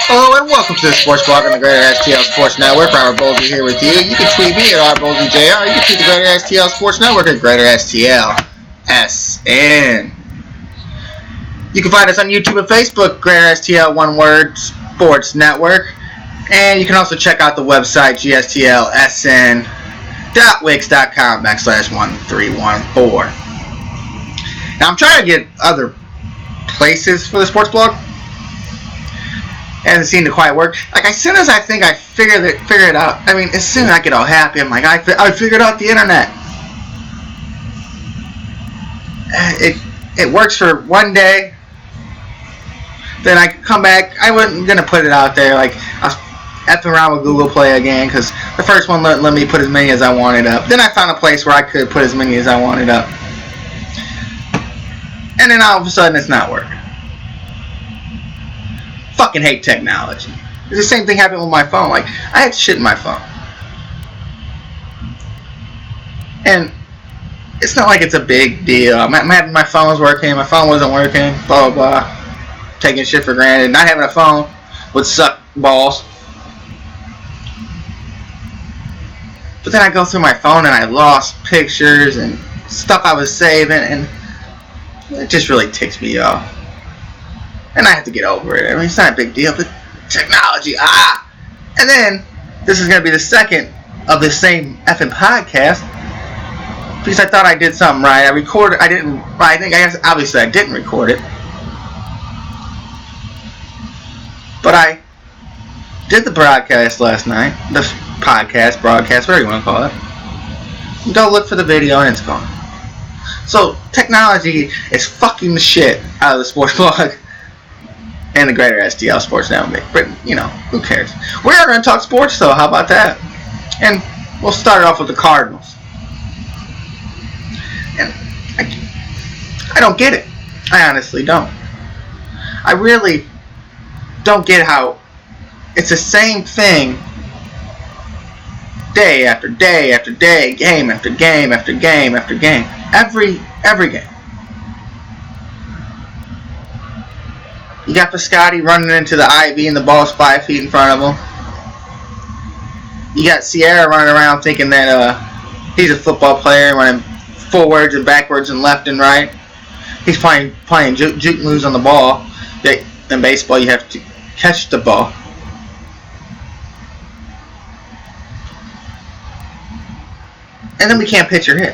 Hello and welcome to the Sports Blog on the Greater STL Sports Network. Robert Bolsey here with you. You can tweet me at RBolseyJR. You can tweet the Greater STL Sports Network at Greater STL SN. You can find us on YouTube and Facebook, Greater STL One Word Sports Network. And you can also check out the website, gstlsn.wix.com/1314. Now I'm trying to get other places for the sports blog. And it seemed to quite work. Like, as soon as I think I figured it out, I mean, as soon as I get all happy, I'm like, I figured out the internet. It works for one day. Then I come back. I wasn't gonna put it out there. Like, I was effing around with Google Play again because the first one let me put as many as I wanted up. Then I found a place where I could put as many as I wanted up. And then all of a sudden, it's not working. Fucking hate technology. The same thing happened with my phone. Like, I had shit in my phone. And it's not like it's a big deal. My phone was working, my phone wasn't working, blah, blah, blah. Taking shit for granted. Not having a phone would suck balls. But then I go through my phone and I lost pictures and stuff I was saving, and it just really ticks me off. And I have to get over it. I mean, it's not a big deal, but technology, And then, this is going to be the second of the same effing podcast. Because I thought I did something right. Obviously I didn't record it. But I did the broadcast last night. The podcast, broadcast, whatever you want to call it. You go look for the video and it's gone. So, technology is fucking the shit out of the sports blog. And the Greater STL Sports Network. But, you know, who cares? We are going to talk sports, though. How about that? And we'll start off with the Cardinals. And I don't get it. I honestly don't. I really don't get how it's the same thing day after day after day, game after game after game after game. Every game. You got Piscotty running into the Ivy and the ball's 5 feet in front of him. You got Sierra running around thinking that he's a football player, running forwards and backwards and left and right. He's playing juke moves on the ball. In baseball, you have to catch the ball. And then we can't pitch or hit.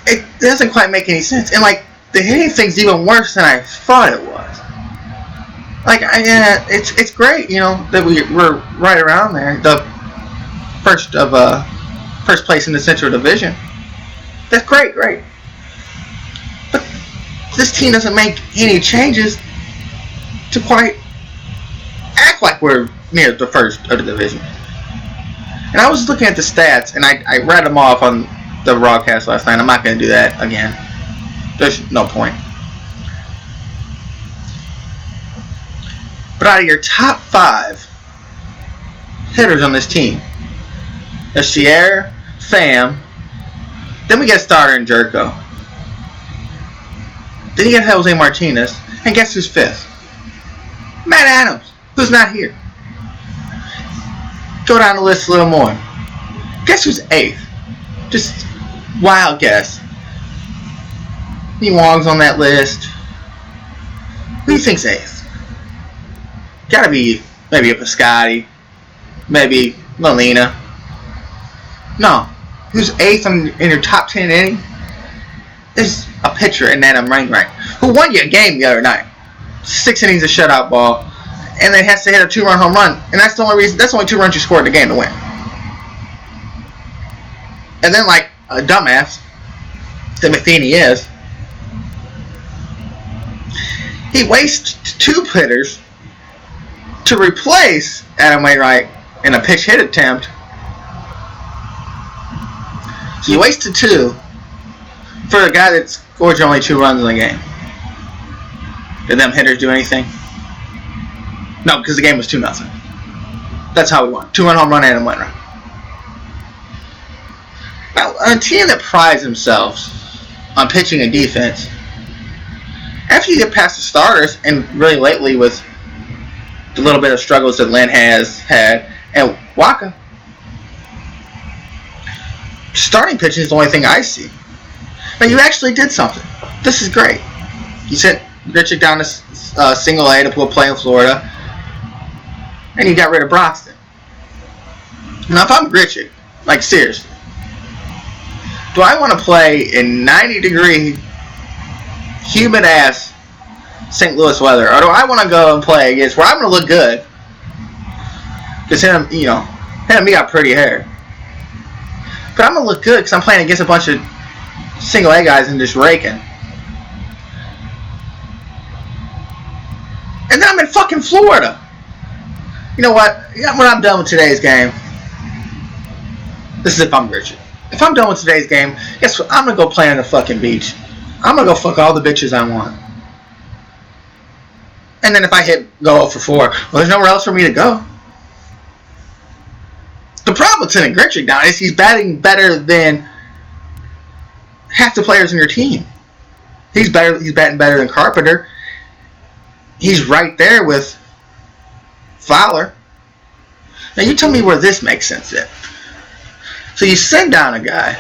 It doesn't quite make any sense. And, like, the hitting thing's even worse than I thought it was. Like, it's great, you know, that we're right around there. The first place in the Central Division. That's great. But this team doesn't make any changes to quite act like we're near the first of the division. And I was looking at the stats, and I read them off on the broadcast last night. I'm not going to do that again. There's no point. But out of your top 5 hitters on this team, there's Sierra, Pham, then we get starter in Jerko. Then you get Jose Martinez, and guess who's 5th? Matt Adams, who's not here. Go down the list a little more. Guess who's 8th? Just wild guess. He Wong's on that list. Who do you think's 8th? Gotta be maybe a Piscotty, maybe Molina. No. Who's 8th in your top 10 inning is a pitcher in Adam Wainwright, who won you a game the other night. 6 innings of shutout ball, and then has to hit a 2-run home run, and that's the only reason. That's the only 2 runs you scored in the game to win. And then, like a dumbass that Matheny is, he wastes 2 hitters to replace Adam Wainwright in a pitch hit attempt. So you wasted 2 for a guy that scored you only 2 runs in the game. Did them hitters do anything? No, because the game was 2-0. That's how we won. 2-run home run, Adam Wainwright. a team that prides themselves on pitching and defense, after you get past the starters, and really lately with the little bit of struggles that Lynn has had, and Waka, starting pitching is the only thing I see. But you actually did something. This is great. You sent Grichuk down to single A to play in Florida, and you got rid of Broxton. Now, if I'm Grichuk, like seriously, do I want to play in 90-degree, humid-ass St. Louis weather, or do I want to go and play against where I'm going to look good? Because him and me got pretty hair. But I'm going to look good because I'm playing against a bunch of single A guys and just raking. And then I'm in fucking Florida. You know what? When I'm done with today's game, this is if I'm Grichuk. If I'm done with today's game, guess what? I'm going to go play on the fucking beach. I'm going to go fuck all the bitches I want. And then if I go 0 for 4, well, there's nowhere else for me to go. The problem with sending Grichuk down is he's batting better than half the players in your team. He's batting better than Carpenter. He's right there with Fowler. Now you tell me where this makes sense then. So you send down a guy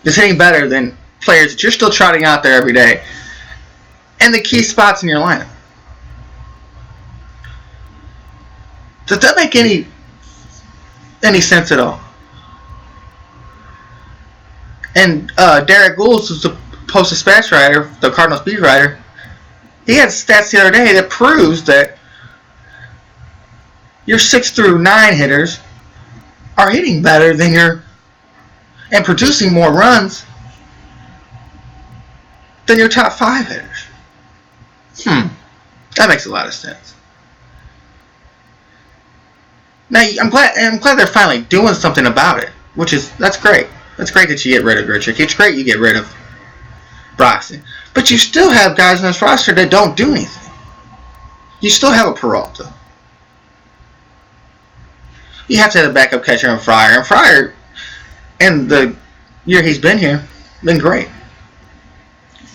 that's hitting better than players that you're still trotting out there every day, and the key spots in your lineup. Does that make any sense at all? And Derek Gould, who's the Post-Dispatch writer, the Cardinals beat writer, he had stats the other day that proves that your 6 through 9 hitters are hitting better than and producing more runs than your top 5 hitters. That makes a lot of sense. Now I'm glad they're finally doing something about it, that's great. That's great that you get rid of Grichuk. It's great you get rid of Broxton. But you still have guys on this roster that don't do anything. You still have a Peralta. You have to have a backup catcher in Fryer. And Fryer, in the year he's been here, been great.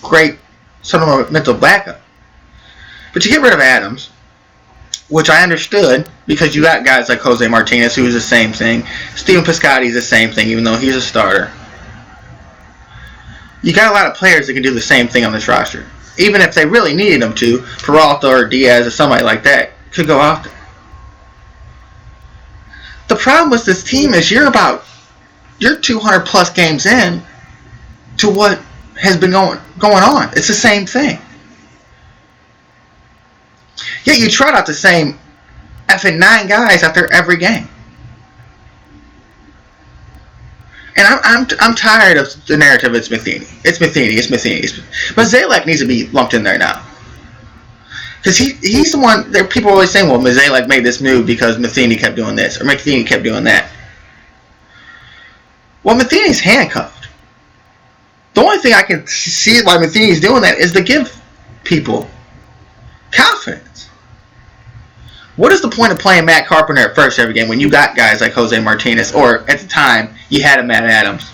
Great sort of a mental backup. But you get rid of Adams, which I understood because you got guys like Jose Martinez, who is the same thing. Steven Piscotty is the same thing, even though he's a starter. You got a lot of players that can do the same thing on this roster. Even if they really needed them to, Peralta or Diaz or somebody like that could go out there. The problem with this team is you're 200 plus games in to what has been going on. It's the same thing. Yet you trot out the same effing 9 guys out there every game. And I'm tired of the narrative. It's Matheny. Mozeliak needs to be lumped in there now. Because he's the one that people are always saying, well, Mozeliak made this move because Matheny kept doing this, or Matheny kept doing that. Well, Matheny's handcuffed. The only thing I can see why Matheny's doing that is to give people confidence. What is the point of playing Matt Carpenter at first every game when you got guys like Jose Martinez, or at the time, you had a Matt Adams?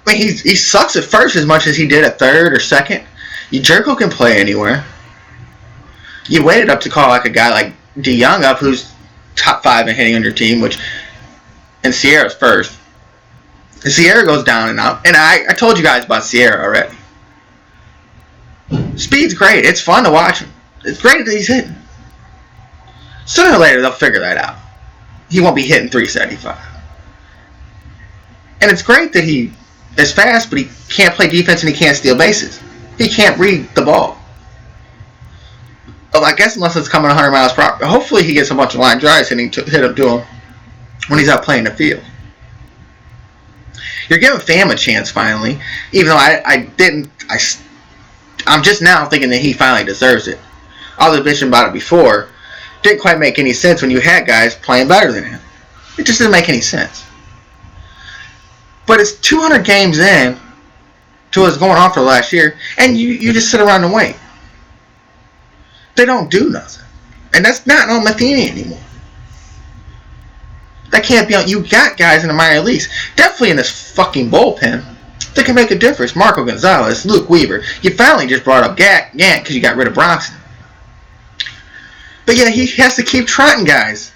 I mean, he sucks at first as much as he did at third or second. Jerko can play anywhere. You waited up to call like a guy like DeYoung up, who's top 5 in hitting on your team, and Sierra's first. And Sierra goes down and out. And I told you guys about Sierra already. Speed's great. It's fun to watch him. It's great that he's hitting. Sooner or later, they'll figure that out. He won't be hitting 375. And it's great that he is fast, but he can't play defense and he can't steal bases. He can't read the ball. Well, I guess unless it's coming 100 miles per hour. Hopefully he gets a bunch of line drives hit up to him when he's out playing the field. You're giving Pham a chance finally, even though I'm just now thinking that he finally deserves it. I was bitching about it before. Didn't quite make any sense when you had guys playing better than him. It just didn't make any sense. But it's 200 games in to what's going on for last year, and you just sit around and wait. They don't do nothing. And that's not on Matheny anymore. That can't be on. You got guys in the minor leagues, definitely in this fucking bullpen, that can make a difference. Marco Gonzalez, Luke Weaver. You finally just brought up Gant because you got rid of Bronson. But yeah, he has to keep trotting guys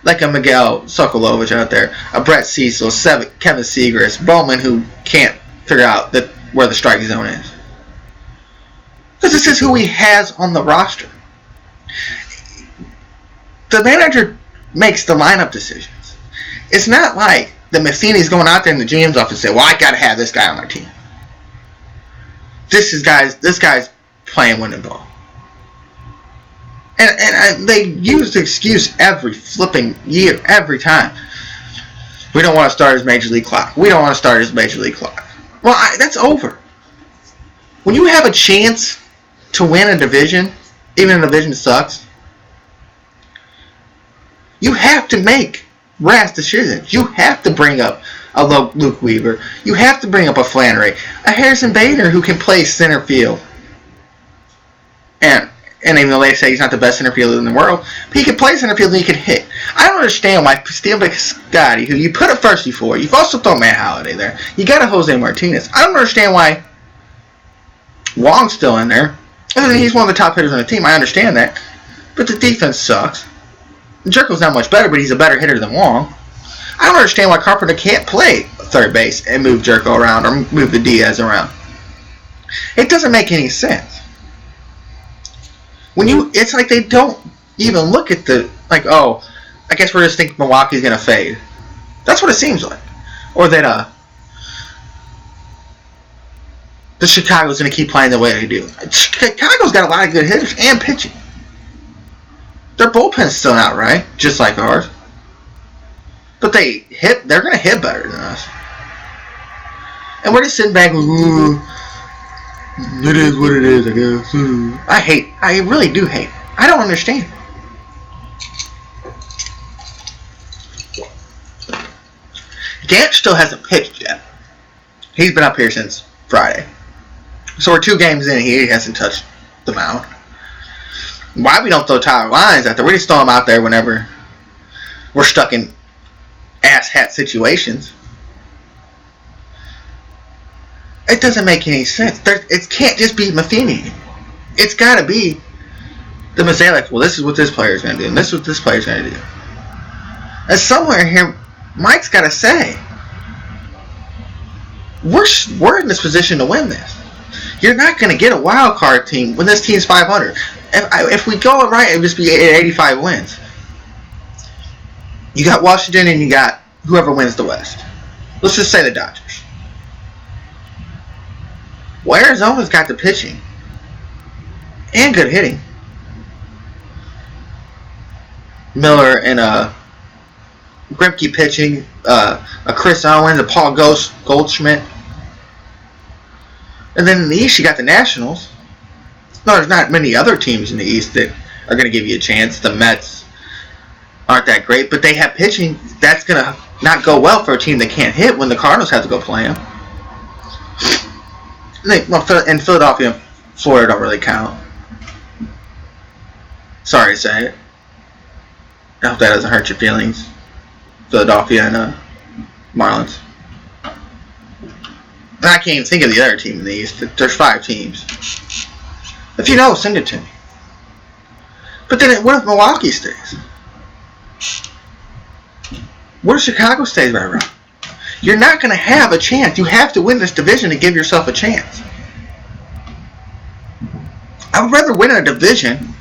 like a Miguel Sokolovich out there, a Brett Cecil, Kevin Segras, Bowman, who can't figure out where the strike zone is. Because this is who he has on the roster. The manager makes the lineup decisions. It's not like the Matheny's going out there in the GM's office and say, well, I got to have this guy on my team. This guy's playing winning ball. And they use the excuse every flipping year, every time. We don't want to start his major league clock. We don't want to start his major league clock. Well, that's over. When you have a chance to win a division, even if the division sucks, you have to make rash decisions. You have to bring up a Luke Weaver. You have to bring up a Flannery, a Harrison Bader who can play center field. And even though they say he's not the best center fielder in the world, but he can play center field and he can hit. I don't understand why Steve Piscotty, who you put at first before, you've also thrown Matt Holliday there. You got a Jose Martinez. I don't understand why Wong's still in there. Other than he's one of the top hitters on the team, I understand that. But the defense sucks. Jerko's not much better, but he's a better hitter than Wong. I don't understand why Carpenter can't play third base and move Jerko around or move the Diaz around. It doesn't make any sense. It's like they don't even look at I guess we're just thinking Milwaukee's gonna fade. That's what it seems like. Or that the Chicago's gonna keep playing the way they do. Chicago's got a lot of good hitters and pitching. Their bullpen's still not right, just like ours. But they're gonna hit better than us. And we're just sitting back with, it is what it is, I guess. I really do hate. I don't understand. Gant still hasn't pitched yet. He's been up here since Friday. So we're 2 games in, he hasn't touched the mound. Why we don't throw Tyler Lyons out there? We just throw him out there whenever we're stuck in ass-hat situations. It doesn't make any sense. It can't just be Matheny. It's got to be the Mozeliak. Well, this is what this player's going to do, and this is what this player's going to do. And somewhere here, Mike's got to say, we're in this position to win this. You're not going to get a wild card team when this team's 500. If we go right, it would just be 85 wins. You got Washington and you got whoever wins the West. Let's just say the Dodgers. Well, Arizona's got the pitching and good hitting. Miller and Grimke pitching, a Chris Owens, a Paul Goldschmidt. And then in the East, you got the Nationals. No, there's not many other teams in the East that are going to give you a chance. The Mets aren't that great, but they have pitching. That's going to not go well for a team that can't hit when the Cardinals have to go play them. And Philadelphia and Florida don't really count. Sorry to say it. I hope that doesn't hurt your feelings. Philadelphia and Marlins. And I can't even think of the other team in the East. There's 5 teams. If you know, send it to me. But then what if Milwaukee stays? What if Chicago stays right around? You're not going to have a chance. You have to win this division to give yourself a chance. I would rather win a division,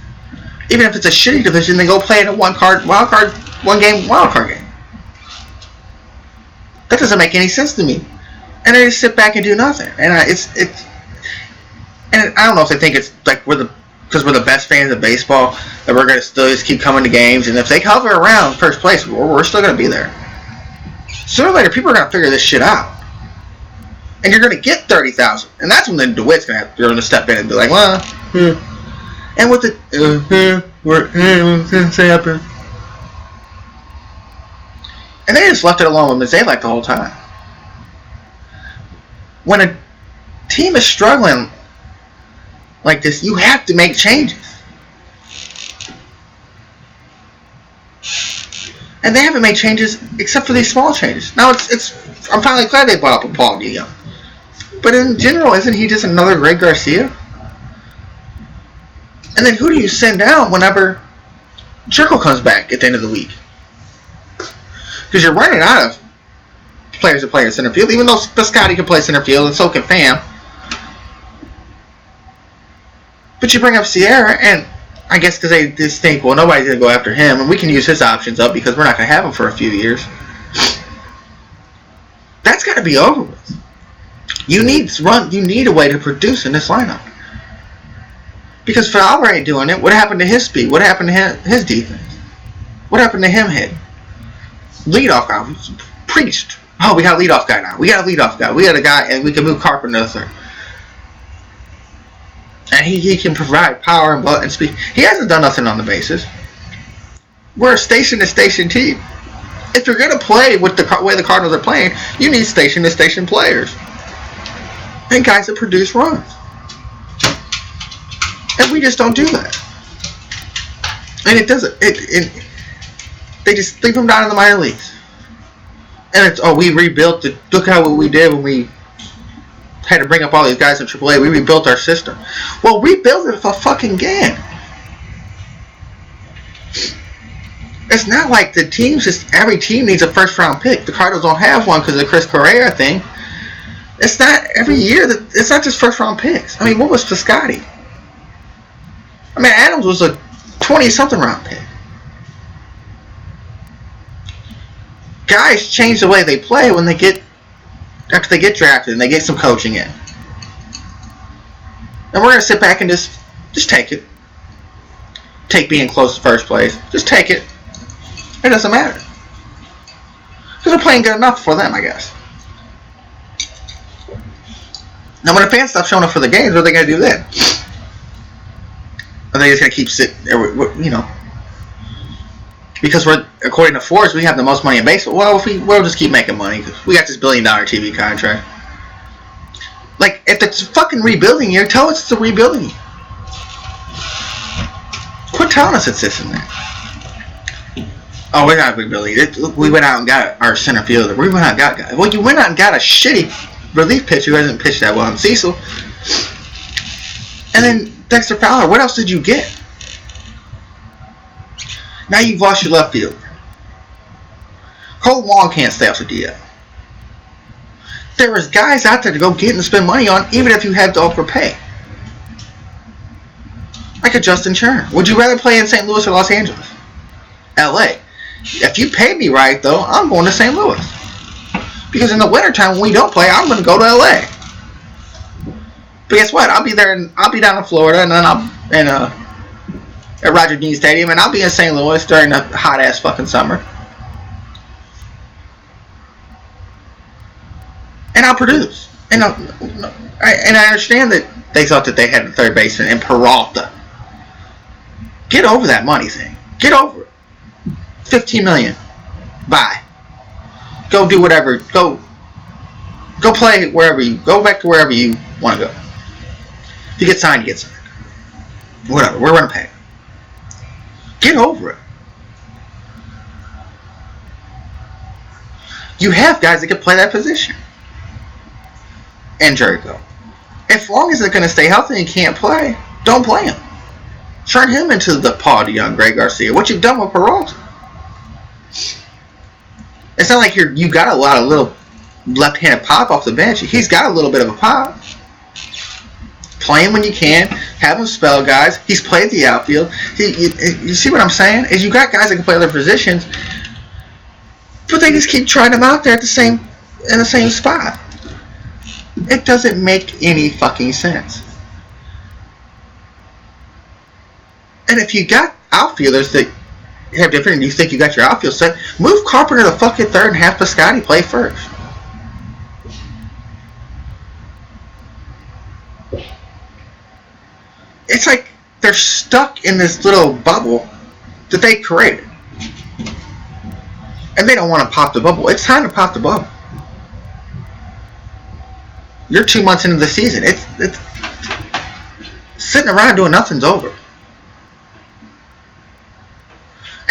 even if it's a shitty division, than go play in a one game wild card game. That doesn't make any sense to me. And they just sit back and do nothing. And and I don't know if they think it's like because we're the best fans of baseball that we're going to still just keep coming to games. And if they hover around first place, we're still going to be there. Sooner or later, people are going to figure this shit out. And you're going to get 30,000. And that's when then DeWitt's going to step in and be like, well, and with the, what's happening? And they just left it alone with Mozeliak the whole time. When a team is struggling like this, you have to make changes. And they haven't made changes except for these small changes. Now I'm finally glad they brought up Paul DeYoung. But in general, isn't he just another Greg Garcia? And then who do you send down whenever Jerko comes back at the end of the week? Because you're running out of players to play in center field, even though Piscotty can play center field and so can Pham. But you bring up Sierra, and I guess because they just think, well, nobody's going to go after him, and we can use his options up because we're not going to have him for a few years. That's got to be over with. You need a way to produce in this lineup. Because Fowler ain't doing it. What happened to his speed? What happened to his defense? What happened to him hitting? Leadoff guy preached. Oh, we got a leadoff guy now. We got a guy, and we can move Carpenter to third. And he can provide power and speed. He hasn't done nothing on the bases. We're a station-to-station team. If you're going to play with the way the Cardinals are playing, you need station-to-station players. And guys that produce runs. And we just don't do that. And it doesn't. They just leave them down in the minor leagues. And it's, we rebuilt it. Look how what we did when we had to bring up all these guys in AAA. We rebuilt our system. Well, rebuild it for fucking again. It's not like the teams, every team needs a first round pick. The Cardinals don't have one because of the Chris Correa thing. It's not every year. It's not just first round picks. I mean, what was Piscotty? I mean, Adams was a 20-something round pick. Guys change the way they play when after they get drafted and they get some coaching in. And we're going to sit back and just take it. Take being close to first place. Just take it. It doesn't matter. Because we're playing good enough for them, I guess. Now, when the fans stop showing up for the games, what are they going to do then? Are they just going to keep sitting, because according to Forbes, we have the most money in baseball. Well, we'll just keep making money because we got this $1 billion TV contract. Like, if it's fucking rebuilding year, tell us it's a rebuilding year. Quit telling us it's this and that. Oh, we're not rebuilding. We went out and got our center fielder. We went out and got guys. Well, you went out and got a shitty relief pitcher who hasn't pitched that well in Cecil. And then Dexter Fowler. What else did you get? Now you've lost your left fielder. Cole Wong can't stay off the DL. There is guys out there to go get and spend money on, even if you have to overpay. Like a Justin Turner. Would you rather play in St. Louis or Los Angeles? LA. If you pay me right, though, I'm going to St. Louis. Because in the wintertime, when we don't play, I'm going to go to LA. But guess what? I'll be down in Florida, and then at Roger Dean Stadium, and I'll be in St. Louis during the hot-ass fucking summer. And I'll produce. And I understand that they thought that they had the third baseman in Peralta. Get over that money thing. Get over it. $15 million. Bye. Go do whatever. Go play wherever you... Go back to wherever you want to go. If you get signed, you get signed. Whatever. We're going to pay. Get over it. You have guys that can play that position. And Jericho. As long as they're going to stay healthy and can't play, don't play him. Turn him into the Paul DeYoung, Greg Garcia. What you've done with Peralta. It's not like you got a lot of little left-handed pop off the bench. He's got a little bit of a pop. Play him when you can. Have him spell guys. He's played the outfield. You see what I'm saying? Is you got guys that can play other positions, but they just keep trying them out there in the same spot. It doesn't make any fucking sense. And if you got outfielders that have different, and you think you got your outfield set, move Carpenter to fucking third and have Piscotty play first. It's like they're stuck in this little bubble that they created. And they don't want to pop the bubble. It's time to pop the bubble. You're 2 months into the season. It's sitting around doing nothing's over.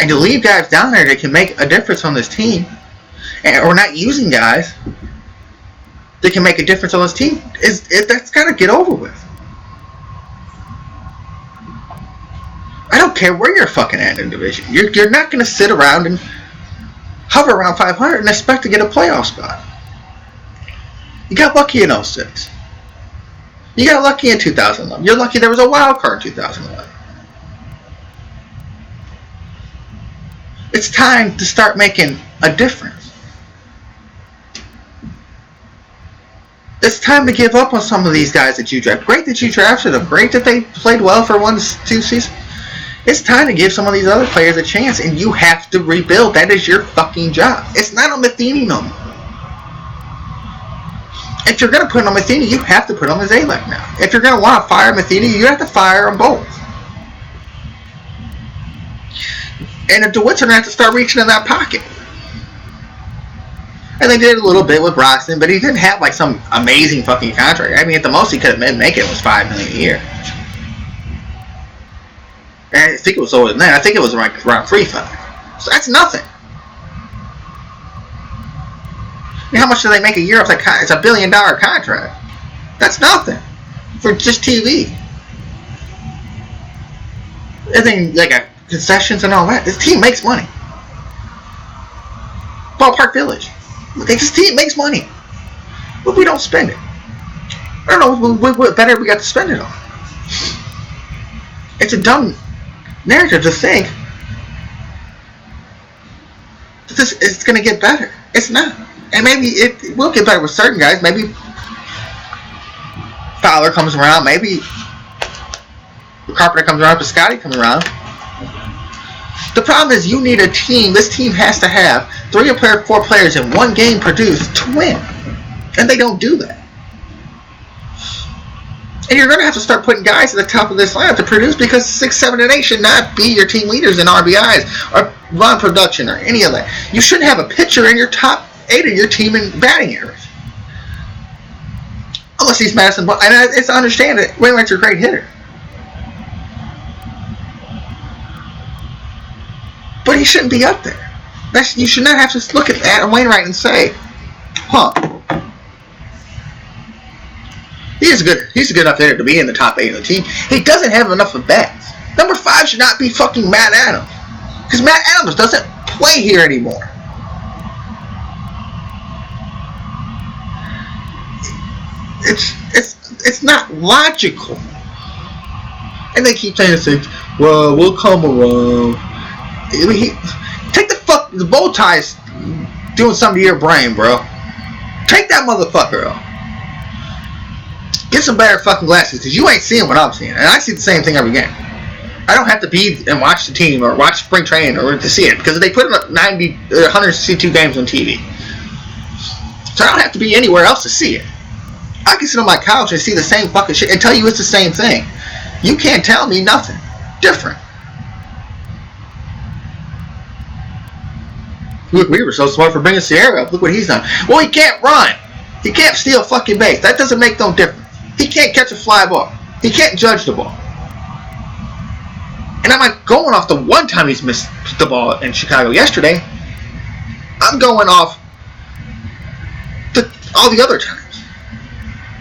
And to leave guys down there that can make a difference on this team, or not using guys that can make a difference on this team, that's got to get over with. I don't care where you're fucking at in the division. You're not going to sit around and hover around 500 and expect to get a playoff spot. You got lucky in 06. You got lucky in 2011. You're lucky there was a wild card in 2011. It's time to start making a difference. It's time to give up on some of these guys that you draft. Great that you drafted them. Great that they played well for 1-2 seasons. It's time to give some of these other players a chance, and you have to rebuild. That is your fucking job. It's not on Matheny no more. If you're going to put on Matheny, you have to put on Zalek now. If you're going to want to fire Matheny, you have to fire them both. And the DeWitt's going to have to start reaching in that pocket. And they did a little bit with Broxton, but he didn't have like some amazing fucking contract. I mean, at the most he could have been making was $5 million a year. And I think it was over than that. I think it was around $3-5. So that's nothing. I mean, how much do they make a year? It's a $1 billion contract. That's nothing for just TV. And then like concessions and all that. This team makes money. Ballpark Village. This team makes money, but we don't spend it. I don't know what better we got to spend it on. It's a dumb narrative to think that this is going to get better. It's not. And maybe it will get better with certain guys. Maybe Fowler comes around. Maybe Carpenter comes around. Piscotty comes around. The problem is you need a team. This team has to have 3 or 4 players in one game produced to win. And they don't do that. And you're going to have to start putting guys at the top of this lineup to produce, because 6, 7, and 8 should not be your team leaders in RBIs or run production or any of that. You shouldn't have a pitcher in your top 8 of your team in batting average. Unless he's Madison. And it's to understand that Wainwright's a great hitter. But he shouldn't be up there. You should not have to look at Adam Wainwright and say, huh, he's a good enough hitter to be in the top 8 of the team. He doesn't have enough at bats. Number 5 should not be fucking Matt Adams. Because Matt Adams doesn't play here anymore. It's not logical. And they keep saying this, well, we'll come around. Take the bow tie's doing something to your brain, bro. Take that motherfucker off. Get some better fucking glasses, because you ain't seeing what I'm seeing. And I see the same thing every game. I don't have to be and watch the team or watch spring training or to see it, because they put 162 games on TV. So I don't have to be anywhere else to see it. I can sit on my couch and see the same fucking shit and tell you it's the same thing. You can't tell me nothing different. Look, we were so smart for bringing Sierra up. Look what he's done. Well, he can't run. He can't steal fucking base. That doesn't make no difference. He can't catch a fly ball. He can't judge the ball. And I'm not going off the one time he's missed the ball in Chicago yesterday. I'm going off all the other times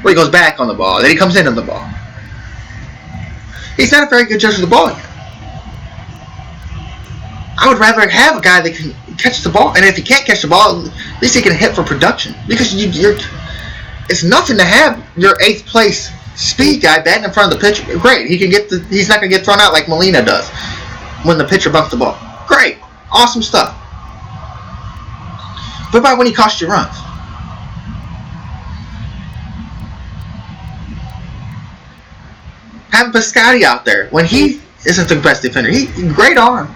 where he goes back on the ball, then he comes in on the ball. He's not a very good judge of the ball yet. I would rather have a guy that can catch the ball, and if he can't catch the ball, at least he can hit for production. Because it's nothing to have your 8th place speed guy batting in front of the pitcher. Great, he's not going to get thrown out like Molina does when the pitcher bumps the ball. Great, awesome stuff. What about when he costs you runs? Having Piscotty out there when he isn't the best defender. Great arm.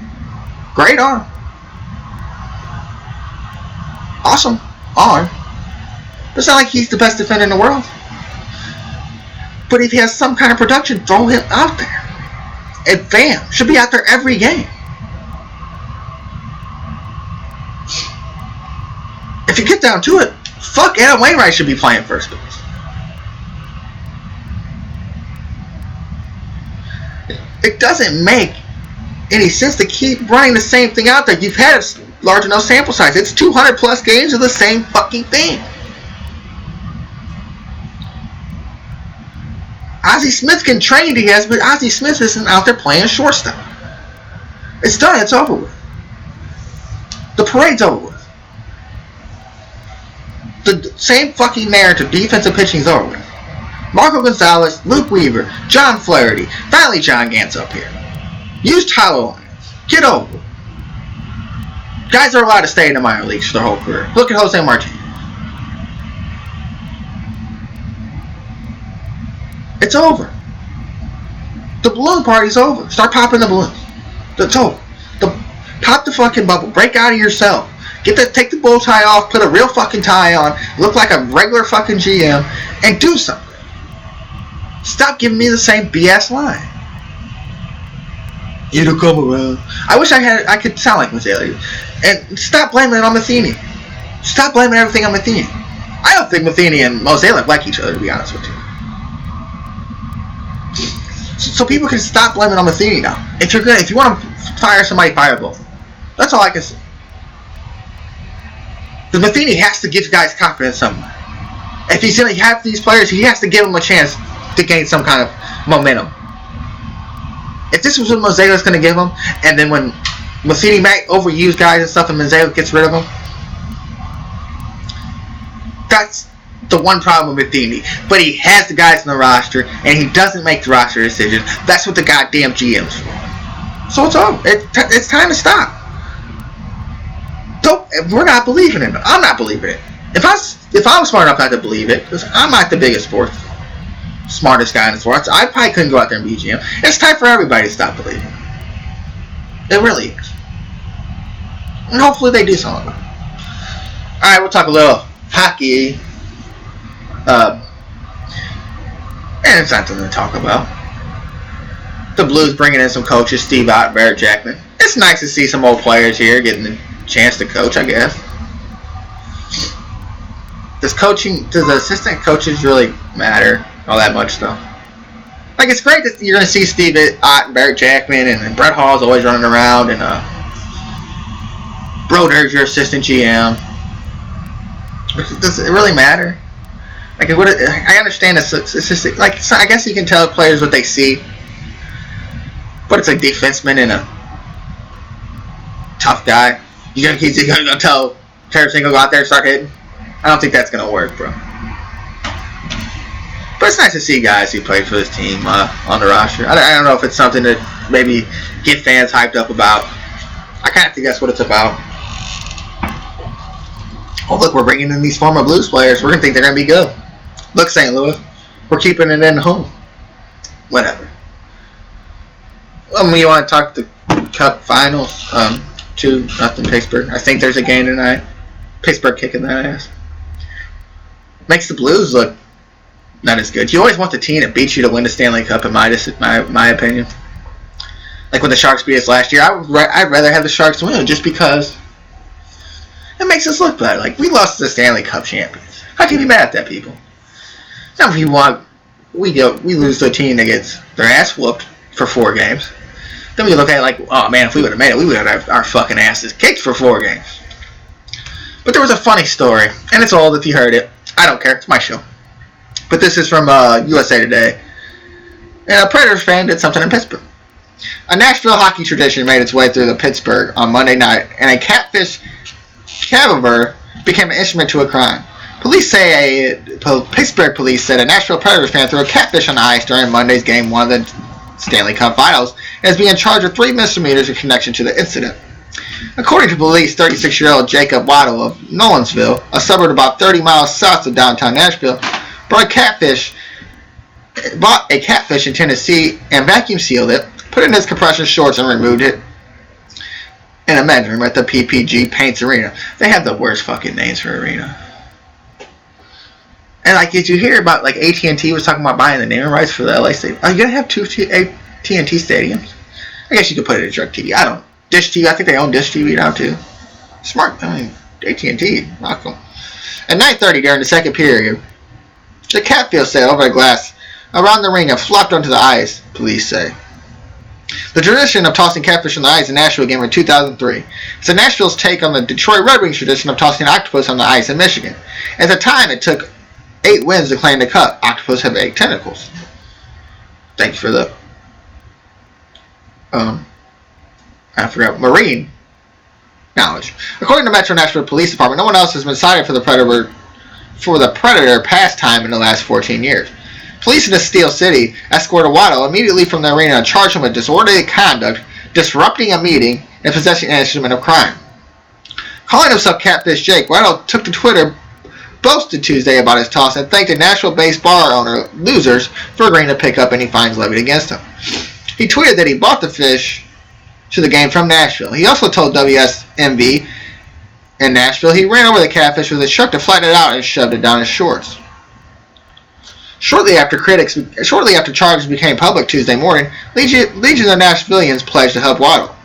Great arm. Awesome arm. But it's not like he's the best defender in the world. But if he has some kind of production, throw him out there. And bam, should be out there every game. If you get down to it, fuck, Adam Wainwright should be playing first base. It any sense to keep running the same thing out there. You've had a large enough sample size. It's 200 plus games of the same fucking thing. Ozzie Smith can train, he has, but Ozzie Smith isn't out there playing shortstop. It's done. It's over with. The parade's over with. The same fucking narrative, defensive pitching is over with. Marco Gonzalez, Luke Weaver, John Flaherty, finally John Gant's up here. Use Tyler Lyons. Get over it. Guys are allowed to stay in the minor leagues for their whole career. Look at Jose Martinez. It's over. The balloon party's over. Start popping the balloons. It's over. Pop the fucking bubble. Break out of yourself. Take the bow tie off. Put a real fucking tie on. Look like a regular fucking GM. And do something. Stop giving me the same BS line. It'll come around. I wish I could sound like Mazzilli. And stop blaming it on Matheny. Stop blaming everything on Matheny. I don't think Matheny and Mozeliak like each other, to be honest with you. So people can stop blaming on Matheny now. If you want to fire somebody, fire both. That's all I can say. Because Matheny has to give guys confidence somewhere. If he's going to have these players, he has to give them a chance to gain some kind of momentum. If this was what Mozeliak's going to give them, and then when Matheny might overuse guys and stuff and Mozeliak gets rid of them, that's the one problem with Matheny. But he has the guys in the roster, and he doesn't make the roster decisions. That's what the goddamn GM's for. So it's over. It's time to stop. We're not believing in it. I'm not believing it. If I was smart enough not to believe it, because I'm not the biggest smartest guy in the sports, I probably couldn't go out there and be GM. It's time for everybody to stop believing. It really is. And hopefully they do something about it. Alright, we'll talk a little hockey. And it's not something to talk about. The Blues bringing in some coaches, Steve Ott, Barrett Jackman. It's nice to see some old players here getting the chance to coach, I guess. Does the assistant coaches really matter all that much, though? Like, it's great that you're going to see Steve Ott and Barrett Jackman, and Brett Hall's always running around, and Broder's your assistant GM. Does it really matter? Like, I understand it's just like, I guess you can tell players what they see, but it's a defenseman and a tough guy. You're gonna tell Tarasenko go out there and start hitting? I don't think that's gonna work, bro. But it's nice to see guys who played for this team on the roster. I don't know if it's something to maybe get fans hyped up about. I kind of think that's what it's about. Oh, look, we're bringing in these former Blues players. We're going to think they're going to be good. Look, St. Louis, we're keeping it in home. Whatever. You want to talk the Cup Finals? 2-0 Pittsburgh. I think there's a game tonight. Pittsburgh kicking that ass. Makes the Blues look not as good. You always want the team that beats you to win the Stanley Cup, in my opinion. Like when the Sharks beat us last year, I'd rather have the Sharks win just because it makes us look better. Like, we lost to the Stanley Cup champions. How can you be mad at that, people? Now, if you want, we lose to a team that gets their ass whooped for 4 games. Then we look at it like, oh man, if we would have made it, we would have our fucking asses kicked for 4 games. But there was a funny story, and it's old if you heard it. I don't care. It's my show. But this is from USA Today. And a Predators fan did something in Pittsburgh. A Nashville hockey tradition made its way through the Pittsburgh on Monday night, and a catfish caliber became an instrument to a crime. Pittsburgh police said a Nashville Predators fan threw a catfish on the ice during Monday's Game 1 of the Stanley Cup Finals and is being charged with 3 misdemeanors in connection to the incident. According to police, 36-year-old Jacob Waddle of Nolensville, a suburb about 30 miles south of downtown Nashville, bought a catfish in Tennessee and vacuum sealed it, put it in his compression shorts, and removed it in a men's room at the PPG Paints Arena. They have the worst fucking names for arena. And like, did you hear about like AT&T was talking about buying the naming rights for the LA Stadium? Are you gonna have 2 AT&T stadiums? I guess you could put it in DirecTV. I don't. Dish TV. I think they own Dish TV now too. Smart. I mean, AT&T. Rock them. At 9:30 during the second period, the catfish sailed over the glass around the ring and flopped onto the ice. Police say. The tradition of tossing catfish on the ice in Nashville began in 2003. It's Nashville's take on the Detroit Red Wings tradition of tossing octopus on the ice in Michigan. At the time, it took 8 wins to claim the cup. Octopus have 8 tentacles. Thanks for the marine knowledge. According to Metro Nashville Police Department, no one else has been cited for the predator pastime in the last 14 years. Police in the Steel City escorted Waddle immediately from the arena and charged him with disorderly conduct, disrupting a meeting, and possessing an instrument of crime. Calling himself Catfish Jake, Waddle took to Twitter, boasted Tuesday about his toss, and thanked the Nashville-based bar owner Losers for agreeing to pick up any fines levied against him. He tweeted that he bought the fish to the game from Nashville. He also told WSMV in Nashville he ran over the catfish with his truck to flatten it out and shoved it down his shorts. Shortly after charges became public Tuesday morning, legions of Nashvillians pledged to help Waddle.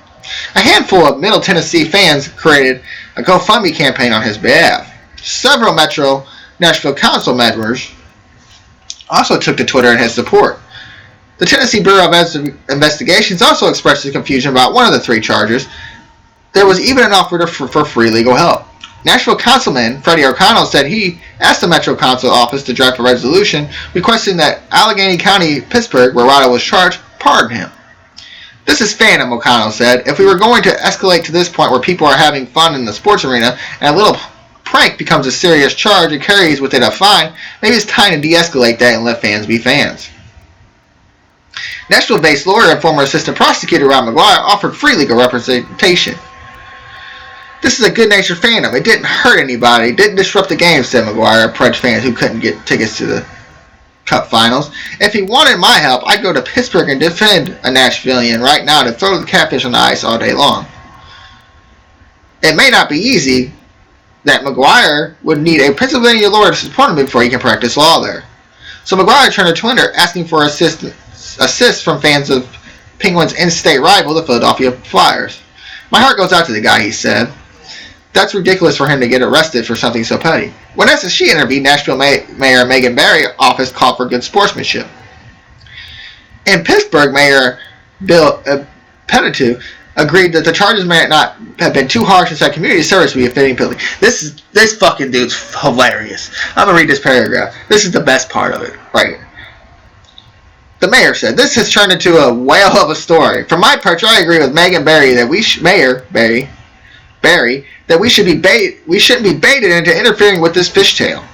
A handful of Middle Tennessee fans created a GoFundMe campaign on his behalf. Several Metro Nashville Council members also took to Twitter in his support. The Tennessee Bureau of Investigations also expressed its confusion about one of the 3 charges. There was even an offer for free legal help. Nashville Councilman Freddie O'Connell said he asked the Metro Council office to draft a resolution requesting that Allegheny County, Pittsburgh, where Waddle was charged, pardon him. This is phantom, O'Connell said. If we were going to escalate to this point where people are having fun in the sports arena and a little prank becomes a serious charge and carries with it a fine, maybe it's time to de-escalate that and let fans be fans. Nashville-based lawyer and former assistant prosecutor Rob McGuire offered free legal representation. This is a good-natured fandom. It didn't hurt anybody. It didn't disrupt the game, said McGuire, approached fans who couldn't get tickets to the Cup Finals. If he wanted my help, I'd go to Pittsburgh and defend a Nashvillian right now to throw the catfish on the ice all day long. It may not be easy that McGuire would need a Pennsylvania lawyer to support him before he can practice law there. So McGuire turned to Twitter asking for assist from fans of Penguins' in-state rival, the Philadelphia Flyers. My heart goes out to the guy, he said. That's ridiculous for him to get arrested for something so petty. When SSG intervened, Nashville Mayor Megan Barry's office called for good sportsmanship. In Pittsburgh, Mayor Bill Petitu agreed that the charges may not have been too harsh and said community service would be a fitting penalty. This fucking dude's hilarious. I'm going to read this paragraph. This is the best part of it, right here. The mayor said, "This has turned into a whale of a story. From my perch, I agree with Megan Barry that we shouldn't be baited into interfering with this fishtail.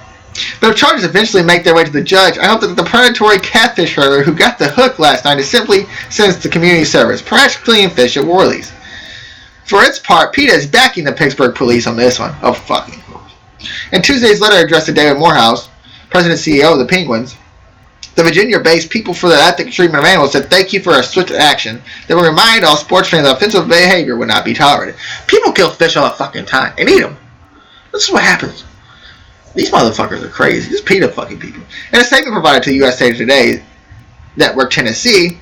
But if charges eventually make their way to the judge, I hope that the predatory catfish herder who got the hook last night is simply sends to community service, perhaps cleaning fish at Worley's." For its part, PETA is backing the Pittsburgh police on this one. Oh, fucking course. In Tuesday's letter addressed to David Morehouse, President and CEO of the Penguins, the Virginia-based People for the Ethical Treatment of Animals said, "Thank you for a swift action that will remind all sports fans that offensive behavior would not be tolerated." People kill fish all the fucking time and eat them. This is what happens. These motherfuckers are crazy. These PETA fucking people. In a statement provided to USA Today Network Tennessee,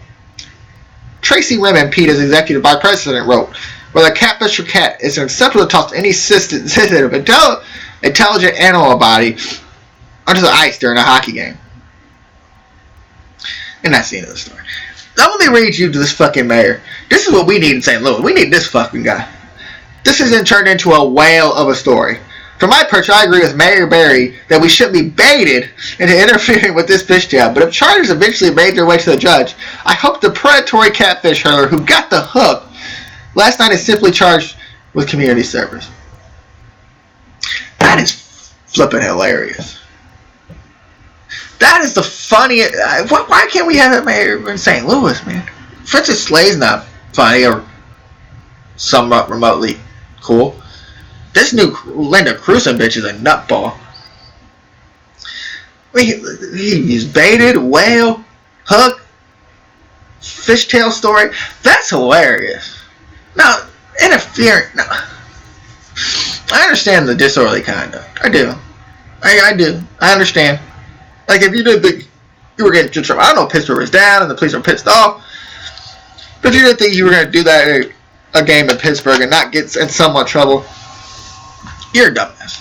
Tracy Rimmon, PETA's executive vice president, wrote, "Whether catfish or cat, it's acceptable to toss any sensitive, intelligent animal body onto the ice during a hockey game." And that's the end of the story. Now let me read you to this fucking mayor. This is what we need in St. Louis. We need this fucking guy. This isn't turned into a whale of a story. From my perch, I agree with Mayor Barry that we shouldn't be baited into interfering with this fishtail. But if charges eventually made their way to the judge, I hope the predatory catfish herder who got the hook last night is simply charged with community service. That is flipping hilarious. That is the funniest. Why can't we have that mayor in St. Louis, man? Francis Slay's not funny or somewhat remotely cool. This new Linda Crusoe bitch is a nutball. I mean, he's baited, whale, hook, fishtail story. That's hilarious. Now, interfering. No. I understand the disorderly conduct. I do. I do. I understand. Like, if you didn't think you were getting in trouble, I don't know if Pittsburgh was down and the police are pissed off, but if you didn't think you were going to do that in a game in Pittsburgh and not get in somewhat trouble, you're a dumbass.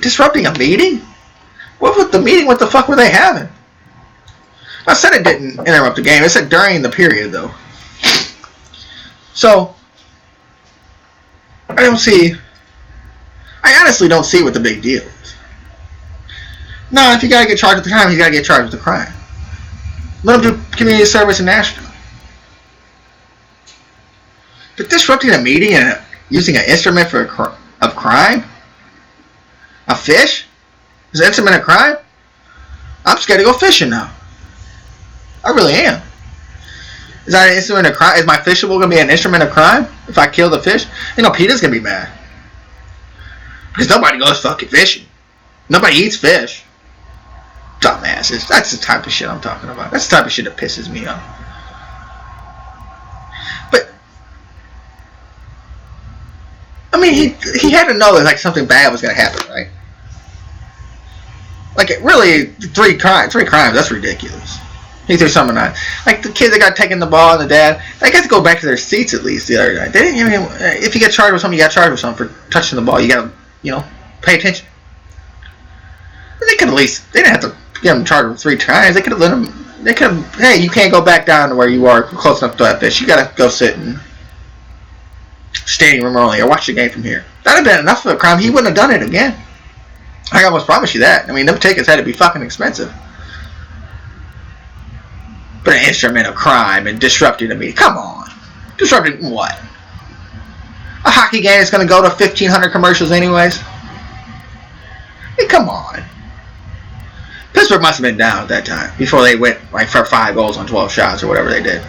Disrupting a meeting? What was the meeting? What the fuck were they having? I said it didn't interrupt the game. It said during the period, though. So, I honestly don't see what the big deal is. No, if you gotta get charged with the crime, you gotta get charged with the crime. Let them do community service in Nashville. But disrupting a meeting and using an instrument of crime? A fish? Is an instrument of crime? I'm scared to go fishing now. I really am. Is that an instrument of crime? Is my fishable going to be an instrument of crime if I kill the fish? You know, Peter's going to be mad. Because nobody goes fucking fishing. Nobody eats fish. Dumbasses. That's the type of shit I'm talking about. That's the type of shit that pisses me off. But, I mean, he had to know that like something bad was going to happen, right? Like, it really, three crimes, that's ridiculous. He threw something on. Like, the kids that got taken the ball and the dad, they got to go back to their seats at least the other night. They didn't even, if you get charged with something, you got charged with something for touching the ball. You got to, pay attention. They could at least, they didn't have to get them charged with 3 times. They could have let them, hey, you can't go back down to where you are close enough to that fish. You got to go sit in standing room only or watch the game from here. That would have been enough of a crime. He wouldn't have done it again. I can almost promise you that. I mean, them tickets had to be fucking expensive. But an instrument of crime and disrupting a meeting. Come on. Disrupting what? A hockey game is going to go to 1,500 commercials anyways? Hey, come on. Pittsburgh must have been down at that time before they went like for 5 goals on 12 shots or whatever they did.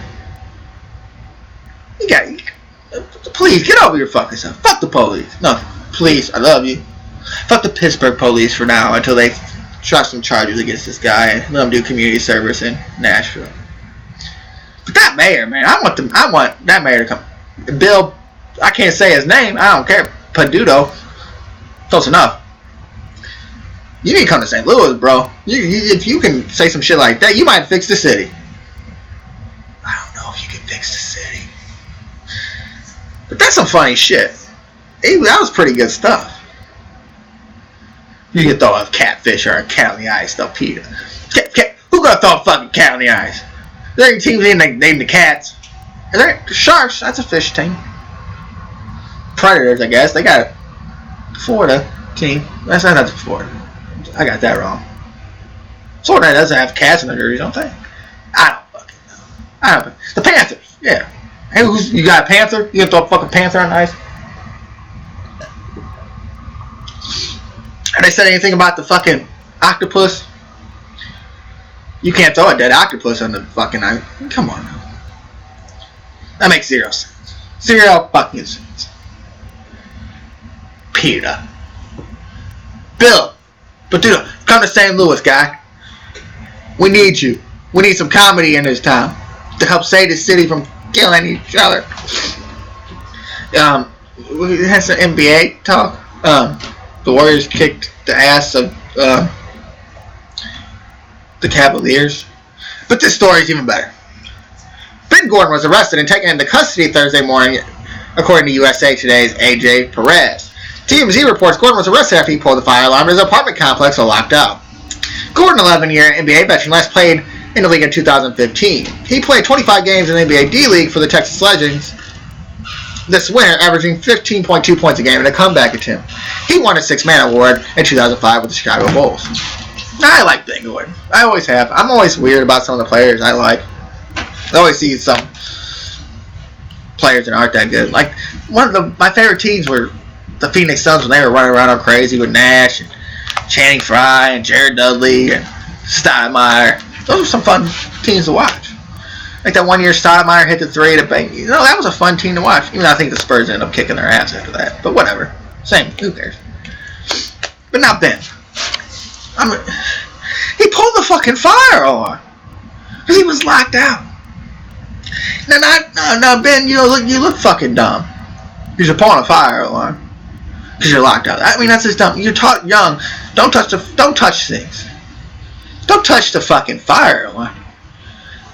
Please, get over your fucking self. Fuck the police. No, please, I love you. Fuck the Pittsburgh police for now until they trust some charges against this guy and let him do community service in Nashville. But that mayor, man, I want that mayor to come. Bill, I can't say his name. I don't care. Peduto, close enough. You need to come to St. Louis, bro. If you can say some shit like that, you might fix the city. I don't know if you can fix the city, but that's some funny shit. That was pretty good stuff. You can throw a catfish or a cat on the ice, though, Peter. Who gonna throw a fucking cat on the ice? There ain't teams named the Cats. Are there Sharks? That's a fish team. Predators, I guess. They got a Florida team. That's not Florida. I got that wrong. Florida doesn't have cats in their jerseys, don't they? I don't fucking know. The Panthers, yeah. Hey, you got a panther? You gonna throw a fucking panther on the ice? Have they said anything about the fucking octopus? You can't throw a dead octopus on the fucking ice. Come on now. That makes 0 sense. 0 fucking sense. Peter. Bill. But dude, come to St. Louis, guy. We need you. We need some comedy in this town to help save the city from killing each other. We had some NBA talk. The Warriors kicked the ass of the Cavaliers. But this story is even better. Ben Gordon was arrested and taken into custody Thursday morning, according to USA Today's AJ Perez. TMZ reports Gordon was arrested after he pulled the fire alarm in his apartment complex while locked out. Gordon, 11-year NBA veteran, last played in the league in 2015. He played 25 games in the NBA D-League for the Texas Legends this winter, averaging 15.2 points a game in a comeback attempt. He won a Six-Man Award in 2005 with the Chicago Bulls. I like Ben Gordon. I always have. I'm always weird about some of the players I like. I always see some players that aren't that good. Like, my favorite teams were the Phoenix Suns when they were running around all crazy with Nash and Channing Frye and Jared Dudley and Stoudemire. Those were some fun teams to watch. Like that one year Stoudemire hit the 3 to bang. That was a fun team to watch. Even though I think the Spurs ended up kicking their ass after that. But whatever. Same. Who cares? But not Ben. He pulled the fucking fire alarm. Because he was locked out. Now, Ben, you look fucking dumb. Because you're pulling a fire alarm. Because you're locked out. I mean, that's just dumb. You're taught young. Don't touch things. Don't touch the fucking fire alarm.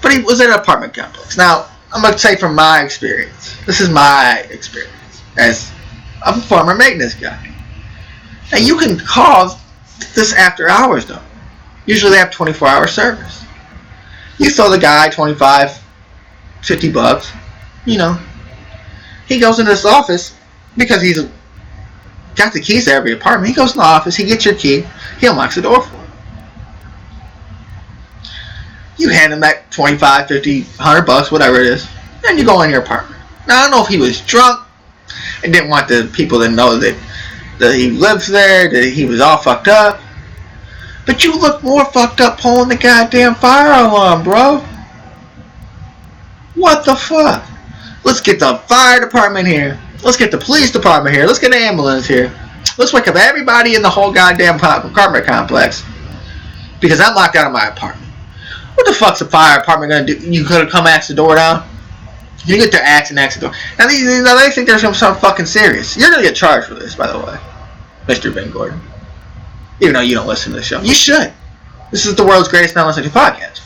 But he was in an apartment complex. Now, I'm going to say from my experience. This is my experience as a former maintenance guy. Now, you can call this after hours, though. Usually they have 24-hour service. You throw the guy $25, $50, He goes into this office because he's got the keys to every apartment. He goes in the office, he gets your key, he unlocks the door for you. You hand him that 25, 50, 100 bucks, whatever it is, and you go in your apartment. Now, I don't know if he was drunk and didn't want the people to know that he lives there, that he was all fucked up. But you look more fucked up pulling the goddamn fire alarm, bro. What the fuck? Let's get the fire department here. Let's get the police department here. Let's get an ambulance here. Let's wake up everybody in the whole goddamn apartment complex. Because I'm locked out of my apartment. What the fuck's the fire department gonna do? You could have come axe the door down? You get their axe and axe the door. Now they think there's something fucking serious. You're gonna get charged for this, by the way, Mr. Ben Gordon. Even though you don't listen to the show. You should. This is the world's greatest non-listening podcast.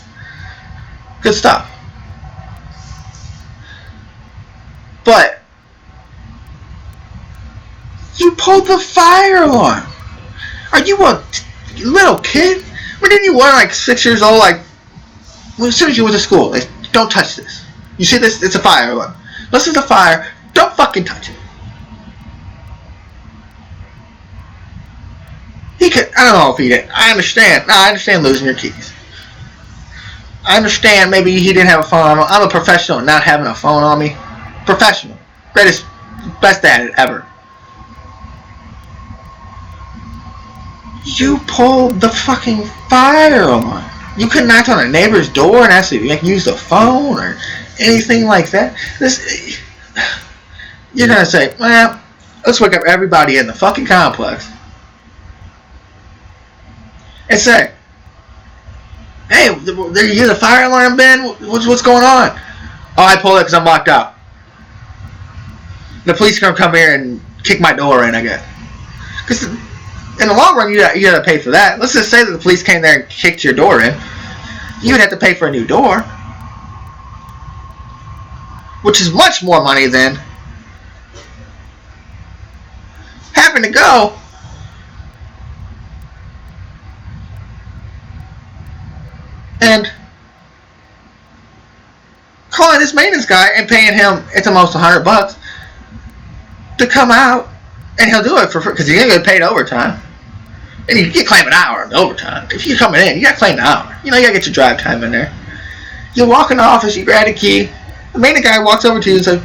Good stuff. But you pulled the fire alarm. Are you a little kid? Or didn't you want like 6 years old, like as soon as you went to school, like, don't touch this. You see this? It's a fire alarm. This is a fire. Don't fucking touch it. He could. I don't know if he did. I understand. No, I understand losing your keys. I understand maybe he didn't have a phone on him. I'm a professional at not having a phone on me. Professional. Greatest, best at it ever. You pulled the fucking fire alarm. You couldn't knock on a neighbor's door and actually use the phone or anything like that. You're gonna say, well, let's wake up everybody in the fucking complex and say, hey, you hear the fire alarm, Ben? What's going on? Oh, I pulled it because I'm locked out. The police are gonna come here and kick my door in, I guess. Because in the long run, you gotta pay for that. Let's just say that the police came there and kicked your door in. You would have to pay for a new door, which is much more money than having to go and calling this maintenance guy and paying him at the most $100 to come out, and he'll do it for free because you're gonna get paid overtime. And you claim an hour in overtime. If you're coming in, you gotta claim an hour. You know, you gotta get your drive time in there. You walk in the office, you grab the key. The maintenance guy walks over to you and says,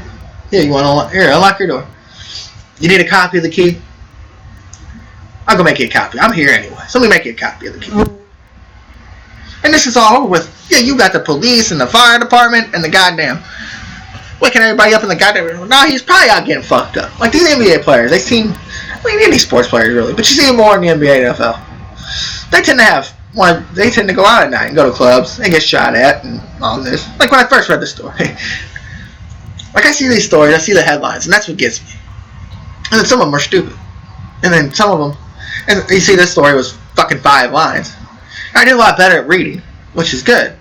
"Here, you want to unlock your door? You need a copy of the key? I'll go make you a copy. I'm here anyway, so let me make you a copy of the key." And this is all over with. Yeah, you got the police and the fire department and the goddamn waking everybody up in the goddamn room. No, he's probably out getting fucked up. Like these NBA players, they seem. I mean, any sports players really, but you see them more in the NBA and NFL. They tend to have they tend to go out at night and go to clubs and get shot at and all this. Like when I first read the story. Like I see these stories, I see the headlines, and that's what gets me. And then some of them are stupid. And then some of them, and you see this story was fucking 5 lines. I did a lot better at reading, which is good.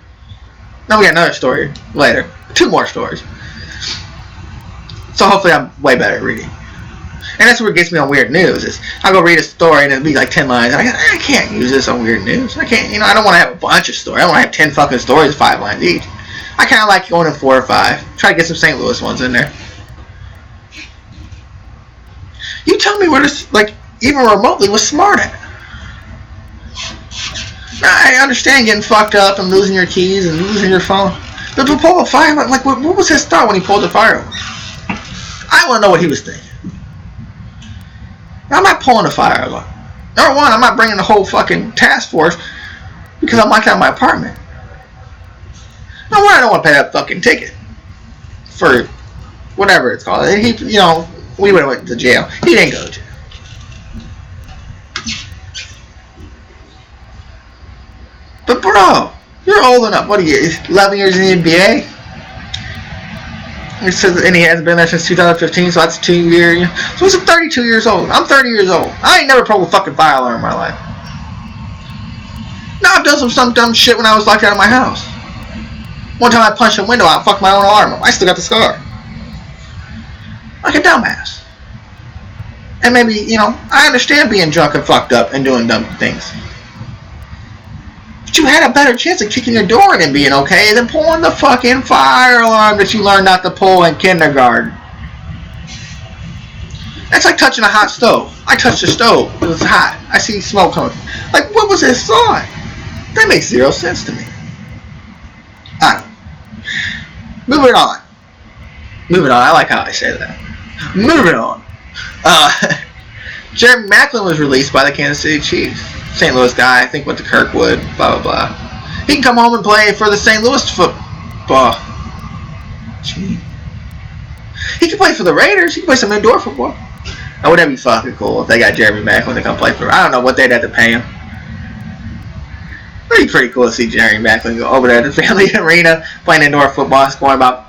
Now we got another story later. 2 more stories. So hopefully I'm way better at reading. And that's what gets me on weird news is I'll go read a story and it'll be like 10 lines. And I can't use this on weird news. I can't, I don't want to have a bunch of stories. I don't want to have 10 fucking stories, 5 lines each. I kind of like going in 4 or 5. Try to get some St. Louis ones in there. You tell me where this, like, even remotely was smart at. I understand getting fucked up and losing your keys and losing your phone. But to pull a fire, like, what was his thought when he pulled the fire over? I want to know what he was thinking. I'm not pulling a fire alarm. Number one, I'm not bringing the whole fucking task force because I'm locked out of my apartment. Number one, I don't want to pay that fucking ticket for whatever it's called. He, we would have went to jail. He didn't go to jail. But bro, you're old enough. What are you, 11 years in the NBA? And he hasn't been there since 2015, so that's 2 years. So he's 32 years old. I'm 30 years old. I ain't never pulled a fucking fire alarm in my life. Now I've done some dumb shit when I was locked out of my house. One time I punched a window out and fucked my own alarm up. I still got the scar. Like a dumbass. And maybe, I understand being drunk and fucked up and doing dumb things. But you had a better chance of kicking your door in and being okay than pulling the fucking fire alarm that you learned not to pull in kindergarten. That's like touching a hot stove. I touched the stove. It was hot. I see smoke coming. Like, what was this thought? That makes zero sense to me. I don't know. Moving on. I like how I say that. Moving on. Jeremy Maclin was released by the Kansas City Chiefs. St. Louis guy, I think went to Kirkwood, blah, blah, blah. He can come home and play for the St. Louis football. Gee. He can play for the Raiders. He can play some indoor football. Now, wouldn't that be fucking cool if they got Jeremy Maclin to come play for him? I don't know what they'd have to pay him. It'd be pretty cool to see Jeremy Maclin go over there to the family arena, playing indoor football, scoring about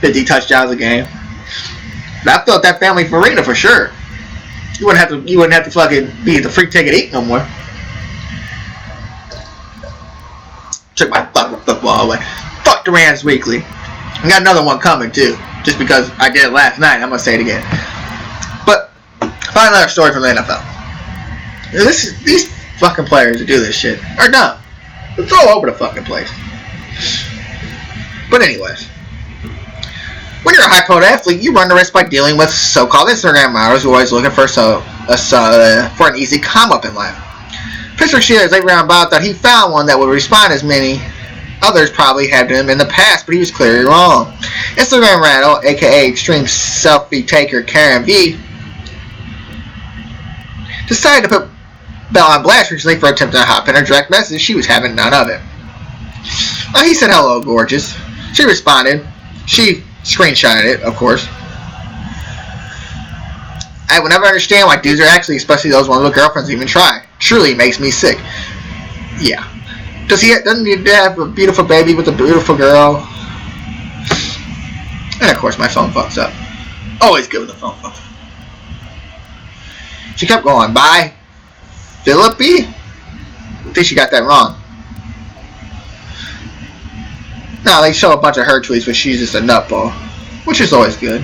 50 touchdowns a game. But I thought that family arena for sure. You wouldn't have to fucking be the free ticket eat no more. Took my fucking football away. Fuck the Rams Weekly. I got another one coming too. Just because I did it last night, I'm gonna say it again. But find another story from the NFL. These fucking players that do this shit are dumb. It's all over the fucking place. But anyways, when you're a high-powered athlete, you run the risk by dealing with so-called Instagram models who are always looking for an easy come-up in life. Pittsburgh Steelers later on about that he found one that would respond as many others probably had to him in the past, but he was clearly wrong. Instagram Rattle, aka Extreme Selfie Taker Karen V, decided to put Belle on blast recently for attempting to hop in her direct message. She was having none of it. He said, "Hello, gorgeous." She responded. She screenshotted it, of course. I would never understand why dudes are actually, especially those ones with girlfriends, even try. Truly makes me sick. Yeah. Doesn't he have a beautiful baby with a beautiful girl? And of course my phone fucks up. Always good when the phone fucks up. She kept going, bye. Philippi? I think she got that wrong. No, they show a bunch of her tweets where she's just a nutball. Which is always good.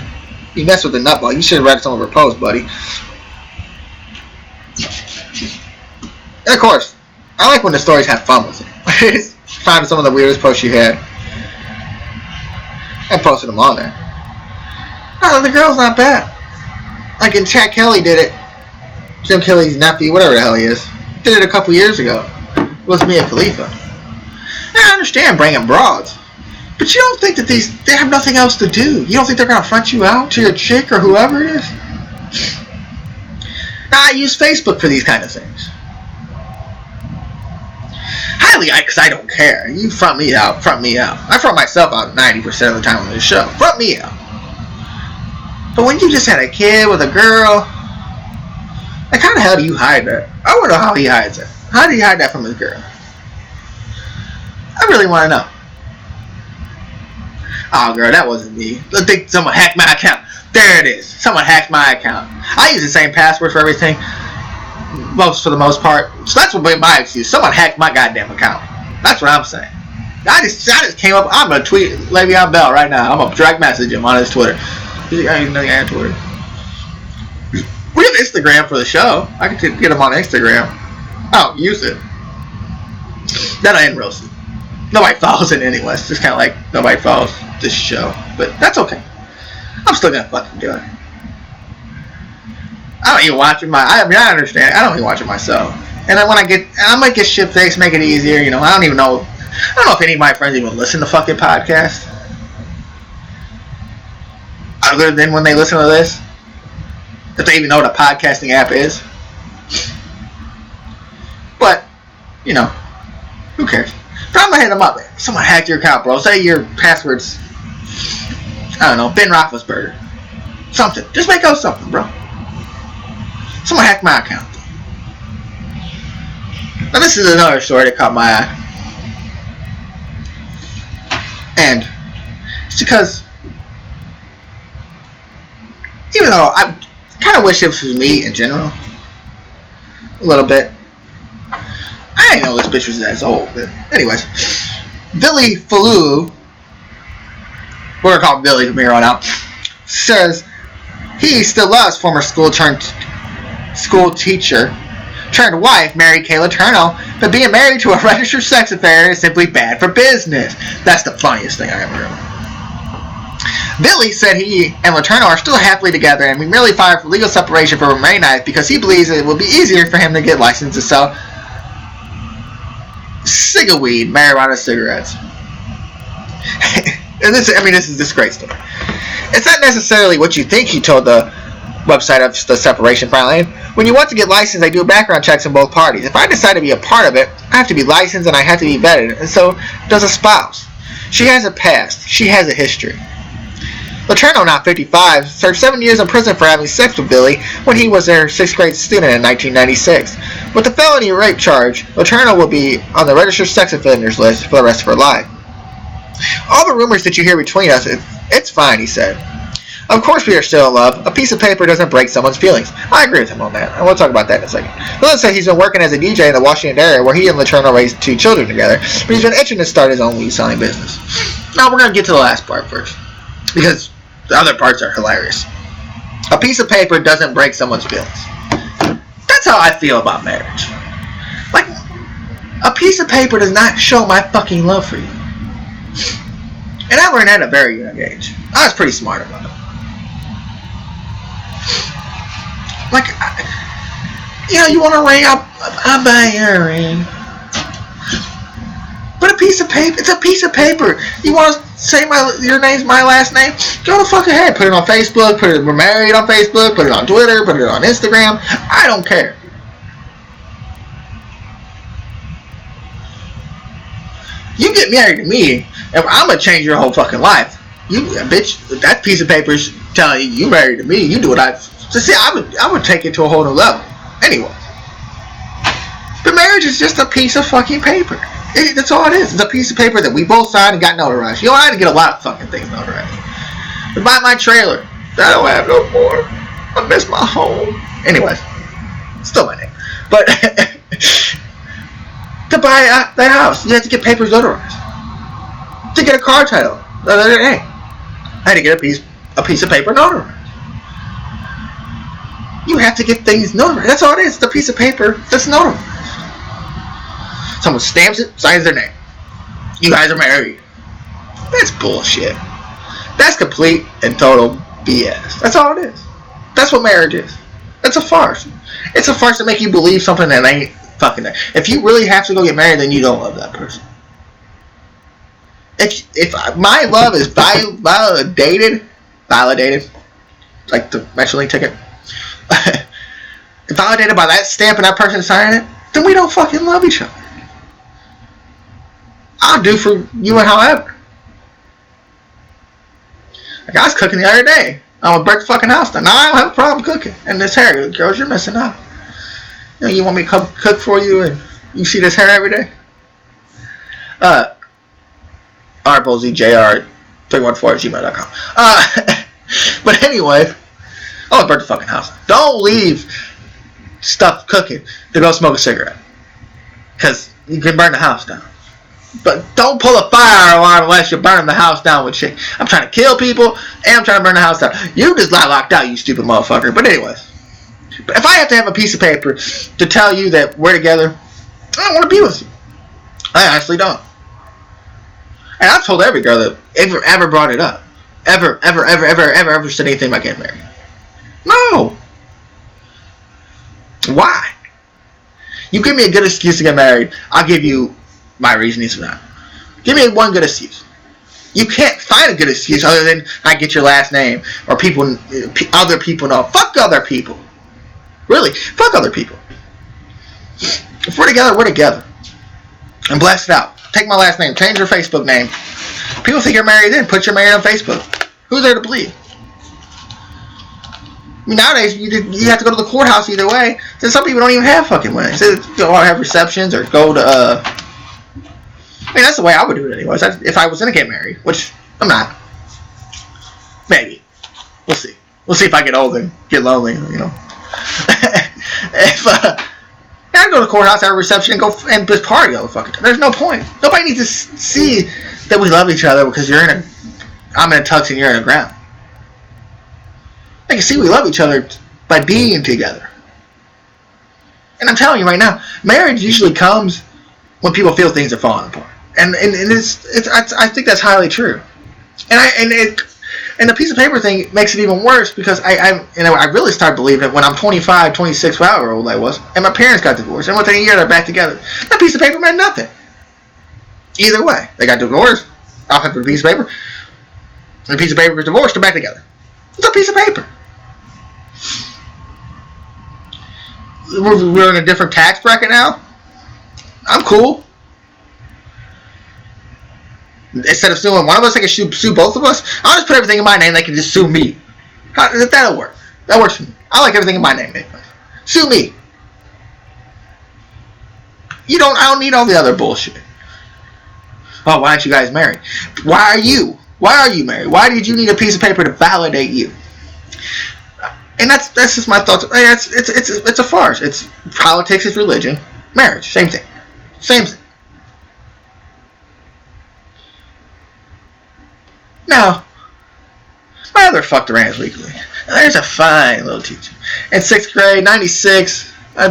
You mess with a nutball, you should have read some of her posts, buddy. And of course, I like when the stories have fun with it. Found some of the weirdest posts she had. And posted them on there. No, the girl's not bad. Like, and Chad Kelly did it. Jim Kelly's nephew, whatever the hell he is. Did it a couple years ago. It was Mia Khalifa. And I understand bringing broads. But you don't think that they have nothing else to do. You don't think they're going to front you out to your chick or whoever it is? Now, I use Facebook for these kind of things. Highly, because I don't care. You front me out, front me out. I front myself out 90% of the time on this show. Front me out. But when you just had a kid with a girl, like, how the hell do you hide that? I want to know how he hides it. How do you hide that from his girl? I really want to know. Oh, girl, that wasn't me. I think someone hacked my account. There it is. Someone hacked my account. I use the same password for everything. For the most part. So that's what my excuse. Someone hacked my goddamn account. That's what I'm saying. I just came up. I'm going to tweet Le'Veon Bell right now. I'm going to direct message him on his Twitter. I don't even know the guy on Twitter. We have Instagram for the show. I can get him on Instagram. I don't use it. Then I enroast it. Nobody follows it anyway. It's just kind of like nobody follows this show. But that's okay. I'm still going to fucking do it. I don't even watch it. I understand. I don't even watch it myself. And then when I might get shit fixed, make it easier. You know, I don't know if any of my friends even listen to fucking podcasts. Other than when they listen to this. If they even know what a podcasting app is. But, you know, who cares? But I'm going to hit them up. Someone hacked your account, bro. Say your password's, I don't know, Ben Roethlisberger. Something. Just make up something, bro. Someone hacked my account. Now this is another story that caught my eye. And it's because even though I kind of wish it was me in general, a little bit. I didn't know this bitch was that old, but anyways. Billy Falou, we're going to call him Billy from here on out, says he still loves former school teacher turned wife, Mary Kay Letourneau, but being married to a registered sex affair is simply bad for business. That's the funniest thing I ever heard. Billy said he and Letourneau are still happily together and we merely filed for legal separation for May 9th because he believes it will be easier for him to get licensed to sell cigaweed, marijuana cigarettes. And this is this great story. It's not necessarily what you think, he told the website of the separation filing. When you want to get licensed, I do background checks on both parties. If I decide to be a part of it, I have to be licensed and I have to be vetted, and so does a spouse. She has a past. She has a history. Letourneau, now 55, served 7 years in prison for having sex with Billy when he was her 6th grade student in 1996. With the felony rape charge, Letourneau will be on the registered sex offenders list for the rest of her life. All the rumors that you hear between us, it's fine, he said. Of course we are still in love. A piece of paper doesn't break someone's feelings. I agree with him on that, and we'll talk about that in a second. Billy said he's been working as a DJ in the Washington area where he and Letourneau raised 2 children together, but he's been itching to start his own weed selling business. Now we're going to get to the last part first, because the other parts are hilarious. A piece of paper doesn't break someone's feelings. That's how I feel about marriage. Like, a piece of paper does not show my fucking love for you. And I learned that at a very young age. I was pretty smart about it. Like, you want a ring? I'll buy you a ring. But a piece of paper, it's a piece of paper. You want to say your name's my last name? Go the fuck ahead. Put it on Facebook. We're married on Facebook. Put it on Twitter. Put it on Instagram. I don't care. You get married to me, and I'm gonna change your whole fucking life. You bitch, that piece of paper's telling you married to me. You do what I. So see, I would take it to a whole new level. Anyway, but marriage is just a piece of fucking paper. That's all it is. It's a piece of paper that we both signed and got notarized. I had to get a lot of fucking things notarized. To buy my trailer, I don't have no more. I miss my home. Anyways, still my name. But to buy the house, you have to get papers notarized. To get a car title, the other day, I had to get a piece of paper notarized. You have to get things notarized. That's all it is. It's a piece of paper that's notarized. Someone stamps it, signs their name. You guys are married. That's bullshit. That's complete and total BS. That's all it is. That's what marriage is. It's a farce. It's a farce to make you believe something that ain't fucking there. If you really have to go get married, then you don't love that person. If my love is validated, like the Metrolink ticket, validated by that stamp and that person signing it, then we don't fucking love each other. I'll do for you and however. Like I was cooking the other day. I would break the fucking house down. Now I don't have a problem cooking. And this hair, girls, you're missing out. You want me to come cook for you and you see this hair every day? rbolzjr314@gmail.com. But anyway, I would burn the fucking house. Don't leave stuff cooking to go smoke a cigarette. Because you can burn the house down. But don't pull a fire alarm unless you're burning the house down with shit. I'm trying to kill people and I'm trying to burn the house down. You just got locked out, you stupid motherfucker. But anyways, if I have to have a piece of paper to tell you that we're together, I don't want to be with you. I honestly don't. And I've told every girl that ever brought it up. Ever said anything about getting married. No. Why? You give me a good excuse to get married, I'll give you my reasonings for that. Give me one good excuse. You can't find a good excuse other than I get your last name or other people know. Fuck other people. Really, fuck other people. If we're together, we're together. And blast it out. Take my last name. Change your Facebook name. People think you're married then. Put your married on Facebook. Who's there to believe? I mean, nowadays, you have to go to the courthouse either way. Since some people don't even have fucking weddings. They don't have receptions or go to, I mean, that's the way I would do it anyways. If I was going to get married, which I'm not. Maybe. We'll see. We'll see if I get old and get lonely, you know. If, I'd go to the courthouse, have a reception, and go and just party all the fucking time. There's no point. Nobody needs to see that we love each other because I'm in a tux and you're in a ground. They can see we love each other by being together. And I'm telling you right now, marriage usually comes when people feel things are falling apart. And I think that's highly true. And And the piece of paper thing makes it even worse because I really started believing it when I'm 25, 26, however old I was, and my parents got divorced, and within a year they're back together. That piece of paper meant nothing. Either way, they got divorced. I'll have a piece of paper. And a piece of paper was divorced, they're back together. It's a piece of paper. We're in a different tax bracket now. I'm cool. Instead of suing one of us, they can sue both of us. I'll just put everything in my name. They can just sue me. That'll work. That works for me. I like everything in my name. Sue me. I don't need all the other bullshit. Oh, why aren't you guys married? Why are you married? Why did you need a piece of paper to validate you? And that's just my thoughts. It's a farce. It's politics, it's religion, marriage, same thing. Now, my other fucked around weekly. There's a fine little teacher. In 6th grade, 96. I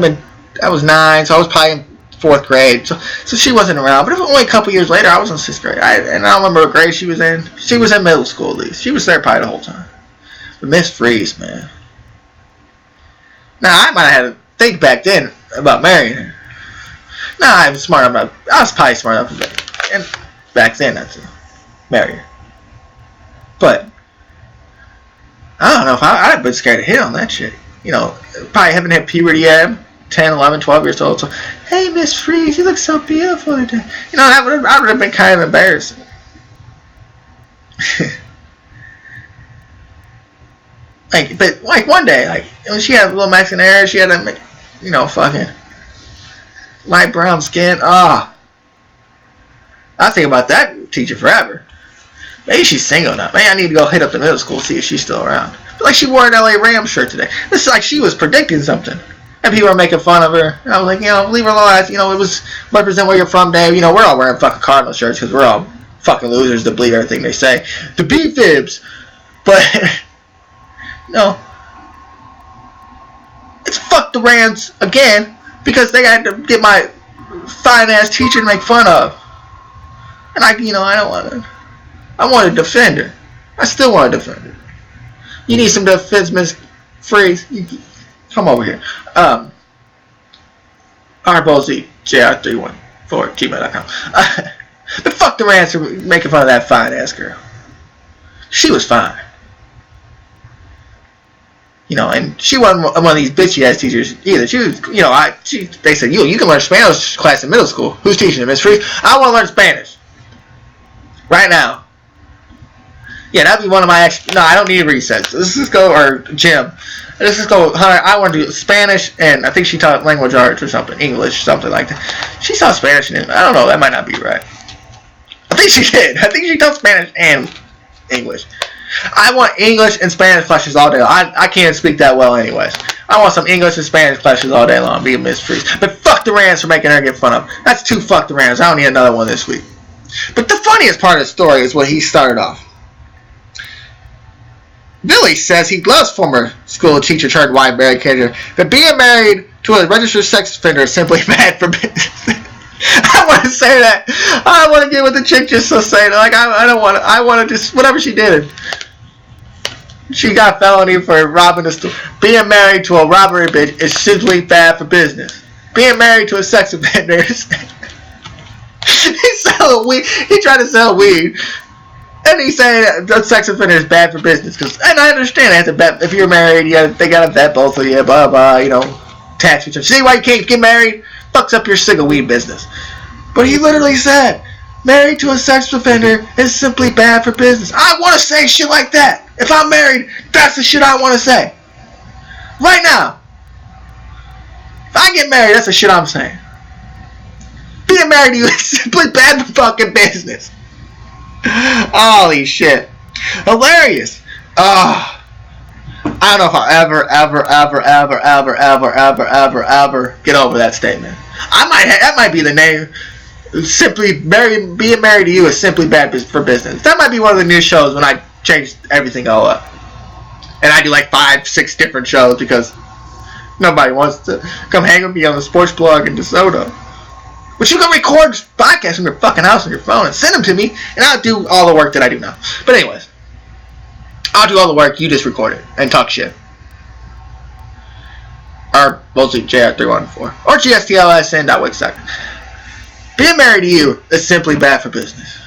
was 9, so I was probably in 4th grade. So she wasn't around. But it was only a couple years later, I was in 6th grade. And I don't remember what grade she was in. She was in middle school at least. She was there probably the whole time. But Miss Freeze, man. Now, I might have had to think back then about marrying her. Nah, I was probably smart enough. And back then, not to marry her. But I don't know if I'd have been scared to hit on that shit. Probably haven't hit puberty yet. 10, 11, 12 years old. So, hey, Miss Freeze, you look so beautiful today. I would have been kind of embarrassing. But one day, when she had a little Mexican hair, she had a, fucking light brown skin. I think about that teacher forever. Maybe she's single now. Maybe I need to go hit up the middle school, see if she's still around. But she wore an LA Rams shirt today. This is like she was predicting something. And people were making fun of her. And I was like, leave her alone. It was represent where you're from, Dave. We're all wearing fucking Cardinal shirts because we're all fucking losers that believe everything they say. The B-fibs. But, no. It's fuck the Rams again because they had to get my fine-ass teacher to make fun of. And I don't want to. I want to defend her. I still want to defend her. You need some defense, Miss Freeze. Come over here. RBOZJR314@gmail.com. But fuck the Rams for making fun of that fine ass girl. She was fine. And she wasn't one of these bitchy ass teachers either. She was, they said, you can learn Spanish class in middle school. Who's teaching it, Miss Freeze? I want to learn Spanish. Right now. Yeah, that'd be one of my no, I don't need recess. Let's just go, or gym. Let's just go, Hunter, I want to do Spanish, and I think she taught language arts or something, English, something like that. She taught Spanish and I don't know, that might not be right. I think she did. I think she taught Spanish and English. I want English and Spanish classes all day long. I can't speak that well anyways. I want some English and Spanish classes all day long, be a Miss Freeze. But fuck the Rams for making her get fun of. That's 2 fuck the Rams. I don't need another one this week. But the funniest part of the story is what he started off. Billy says he loves former school teacher turned wife Mary Kendrick, that being married to a registered sex offender is simply bad for business. I want to say that. I want to get with the chick just to say that. I don't want to. I want to just whatever she did. She got felony for robbing the store. Being married to a robbery bitch is simply bad for business. Being married to a sex offender is. He's selling weed. He tried to sell weed. And he's saying that sex offender is bad for business. And I understand they have to bet. If you're married, they got to vet both of you, blah, blah, tax return. See why you can't get married? Fucks up your cigar weed business. But he literally said, married to a sex offender is simply bad for business. I want to say shit like that. If I'm married, that's the shit I want to say. Right now. If I get married, that's the shit I'm saying. Being married to you is simply bad for fucking business. Holy shit. Hilarious. I don't know if I'll ever get over that statement. That might be the name. Being married to you is simply bad for business. That might be one of the new shows when I change everything all up. And I do 5, 6 different shows because nobody wants to come hang with me on the sports blog in DeSoto. But you can record podcasts from your fucking house on your phone and send them to me, and I'll do all the work that I do now. But anyways, I'll do all the work, you just record it and talk shit. Or mostly JR314. Or GSTLSN.wix.com. Being married to you is simply bad for business.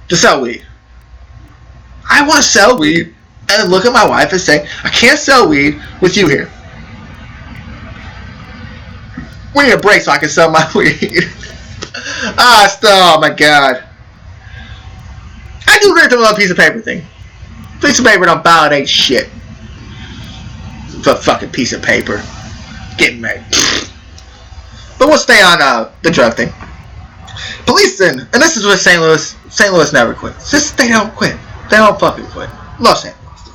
To sell weed. I want to sell weed and then look at my wife and say, I can't sell weed with you here. We need a break so I can sell my weed. Oh my god. I do agree with the little piece of paper thing. Piece of paper don't validate shit. It's a fucking piece of paper. Getting married. But we'll stay on the drug thing. Police and this is what St. Louis never quits. They don't quit. They don't fucking quit. Los Angeles.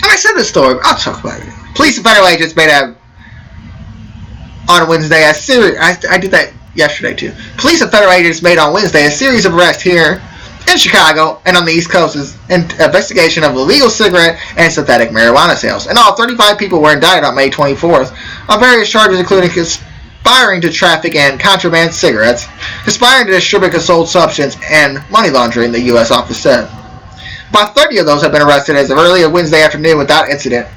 And I said this story. I'll talk about it. Police and federal agents made a on Wednesday a series. I did that yesterday too. Police and federal agents made on Wednesday a series of arrests here in Chicago and on the East Coast is an investigation of illegal cigarette and synthetic marijuana sales. In all, 35 people were indicted on May 24th on various charges including conspiring to traffic and contraband cigarettes, conspiring to distribute controlled substance, and money laundering, the U.S. office said. About 30 of those have been arrested as of early Wednesday afternoon without incident,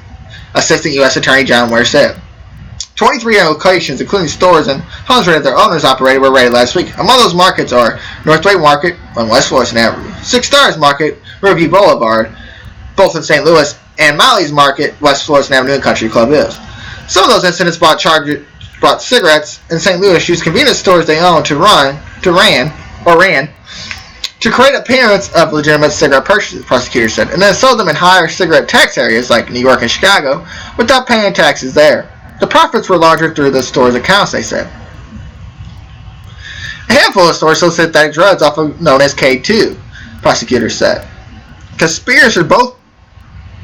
Assistant U.S. Attorney John Ware said. 23 locations, including stores and homes where their owners operated, were raided last week. Among those markets are Northway Market on West Florissant Avenue, Six Stars Market, Riverview Boulevard, both in St. Louis, and Molly's Market, West Florissant Avenue, and Country Club Hills. Some of those incidents brought cigarettes in St. Louis used convenience stores they owned to ran to create appearance of legitimate cigarette purchases, prosecutors said, and then sold them in higher cigarette tax areas like New York and Chicago without paying taxes there. The profits were larger through the store's accounts, they said. A handful of stores sold synthetic drugs, often known as K2, prosecutors said. Conspirators both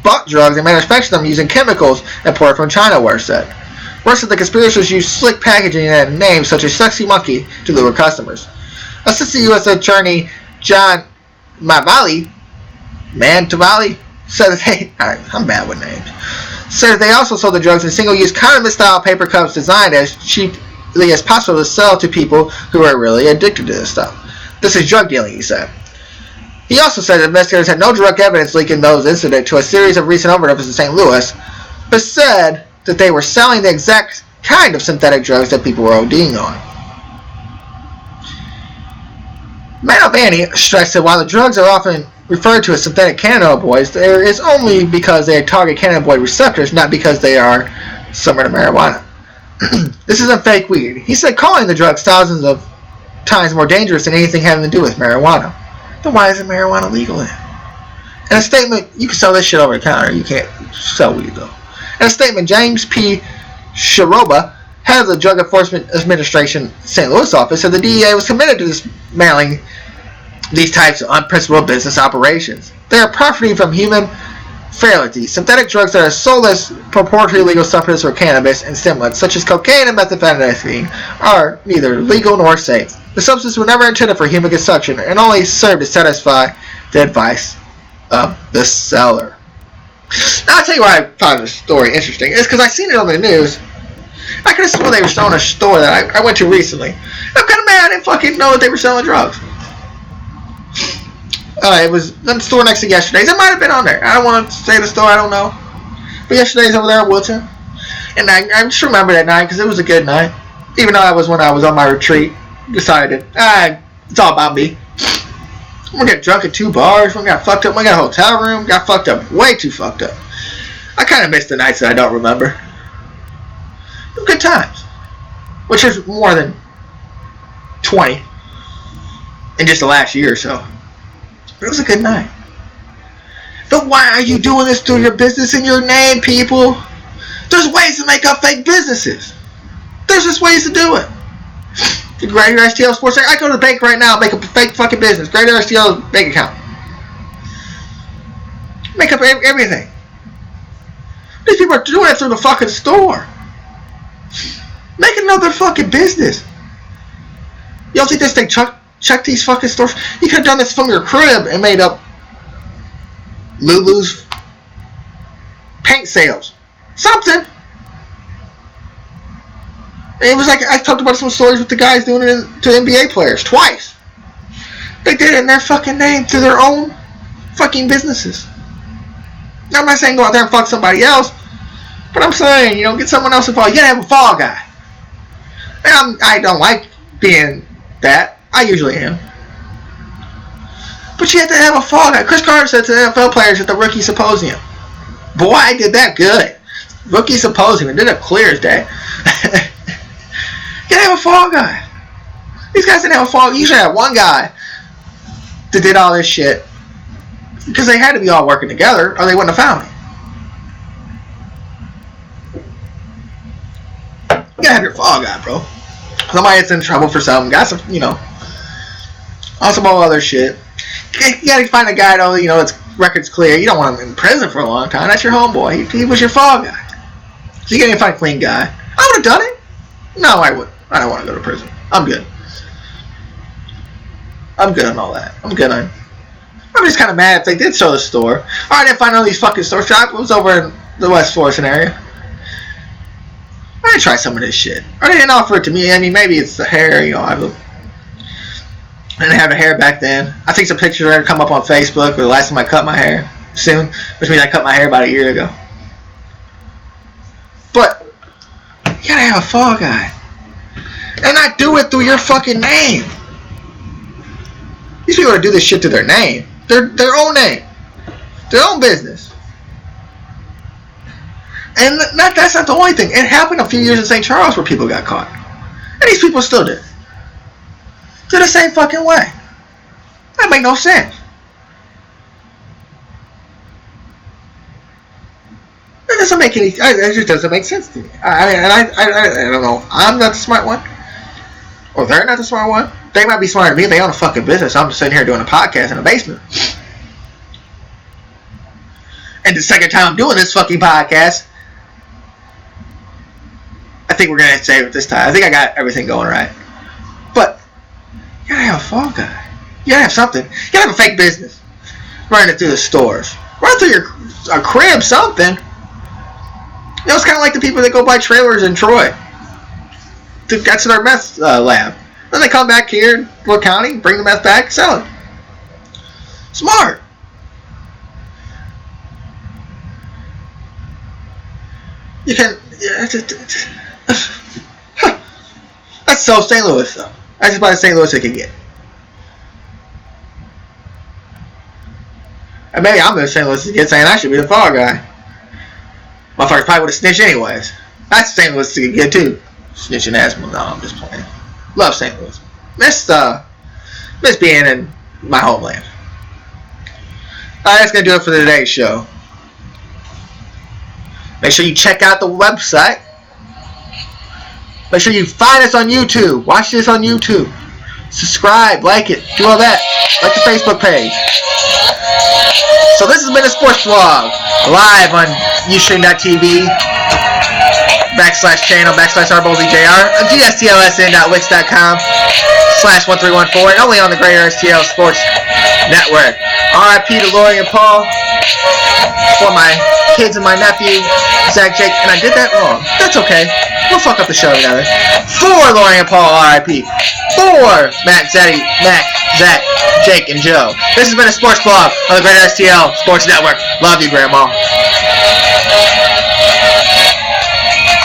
bought drugs and manufactured them using chemicals imported from China, Ware said. Ware said the conspirators used slick packaging and names such as Sexy Monkey to lure customers. Assistant U.S. Attorney John Mantovani said that I'm bad with names. Said they also sold the drugs in single-use condiment-style paper cups designed as cheaply as possible to sell to people who are really addicted to this stuff. This is drug dealing, he said. He also said that investigators had no direct evidence linking those incidents to a series of recent overdoses in St. Louis, but said that they were selling the exact kind of synthetic drugs that people were ODing on. Mantovani stressed that while the drugs are often referred to as synthetic cannabinoids, there is only because they target cannabinoid receptors, not because they are similar to marijuana. This isn't fake weed. He said calling the drugs thousands of times more dangerous than anything having to do with marijuana. Then why isn't marijuana legal then? In a statement, you can sell this shit over the counter. You can't sell weed though. In a statement, James P. Sharoba, head of the Drug Enforcement Administration St. Louis office, said the DEA was committed to dismantling these types of unprincipled business operations. They are profiting from human frailty. Synthetic drugs that are sold as purportedly legal substances for cannabis and stimulants, such as cocaine and methamphetamine, are neither legal nor safe. The substances were never intended for human consumption and only serve to satisfy the advice of the seller. Now, I'll tell you why I found this story interesting. It's because I seen it on the news. I could have sworn they were selling a store that I went to recently. I'm kind of mad I didn't fucking know that they were selling drugs. It was the store next to yesterday's. It might have been on there. I don't want to say the store. I don't know. But yesterday's over there in Woodson. And I just remember that night because it was a good night. Even though that was when I was on my retreat. Decided, it's all about me. We got drunk at 2 bars. We got fucked up. We got a hotel room. Got fucked up. Way too fucked up. I kind of missed the nights that I don't remember. Good times. Which is more than 20 in just the last year or so. But it was a good night. But why are you doing this through your business in your name, people? There's ways to make up fake businesses. There's just ways to do it. The Greater STL Sports, I go to the bank right now and make up a fake fucking business. Greater STL bank account. Make up everything. These people are doing it through the fucking store. Make another fucking business. You don't think this thing check these fucking stores? You could have done this from your crib and made up Lulu's paint sales. Something. It was like I talked about some stories with the guys doing it to NBA players twice. They did it in their fucking name to their own fucking businesses. Now, I'm not saying go out there and fuck somebody else, but I'm saying, get someone else involved. You gotta have a fall guy. And I don't like being that. I usually am. But you have to have a fall guy. Chris Carter said to the NFL players at the rookie symposium, boy, I did that good. Rookie symposium, did it clear as day. You gotta have a fall guy. These guys didn't have a fall. You should have one guy that did all this shit because they had to be all working together or they wouldn't have found it. You gotta have your fall guy, bro. Somebody that's in trouble for something, got some, on some other shit. You gotta find a guy, though, its record's clear. You don't want him in prison for a long time. That's your homeboy. He was your fall guy. So you gotta find a clean guy. I would have done it. No, I wouldn't. I don't want to go to prison. I'm good. I'm good on all that. I'm just kind of mad if they did sell the store. I didn't find all these fucking store shops. It was over in the West Florissant area. I didn't try some of this shit. Or they didn't offer it to me. I mean, maybe it's the hair. I didn't have the hair back then. I think some pictures are going to come up on Facebook of the last time I cut my hair soon, which means I cut my hair about a year ago. But you gotta have a fall guy. And not do it through your fucking name. These people that do this shit to their name. Their own name. Their own business. And that's not the only thing. It happened a few years in St. Charles where people got caught. And these people still did. Do the same fucking way. That make no sense. It doesn't make any. It just doesn't make sense to me. I don't know. I'm not the smart one, or they're not the smart one. They might be smarter than me. They own a fucking business. I'm just sitting here doing a podcast in a basement. And the second time I'm doing this fucking podcast, I think we're gonna save it this time. I think I got everything going right. But you gotta have a fall guy. You gotta have something. You gotta have a fake business. Running it through the stores. Run through a crib, something. It's kind of like the people that go buy trailers in Troy. That's their meth lab. Then they come back here in Will County, bring the meth back, sell it. Smart. You can. That's so St. Louis, though. That's just about as St. Louis it can get. And maybe I'm in St. Louis again saying I should be the fall guy. Motherfuckers probably would have snitched anyways. That's St. Louis to get too. Snitching ass. No, I'm just playing. Love St. Louis. Miss being in my homeland. Alright, that's gonna do it for today's show. Make sure you check out the website. Make sure you find us on YouTube. Watch this on YouTube. Subscribe, like it, do all that. Like the Facebook page. So this has been a sports vlog live on Ustream.tv /channel/RBoldJR GSTLSN.wix.com/1314 and only on the Greater STL Sports Network. RIP to Lori and Paul. For my kids and my nephew, Zach, Jake, and I did that wrong. That's okay. We'll fuck up the show together. For Lori and Paul, RIP. For Matt, Zach, Jake, and Joe. This has been a sports vlog on the Greater STL Sports Network. Love you, Grandma.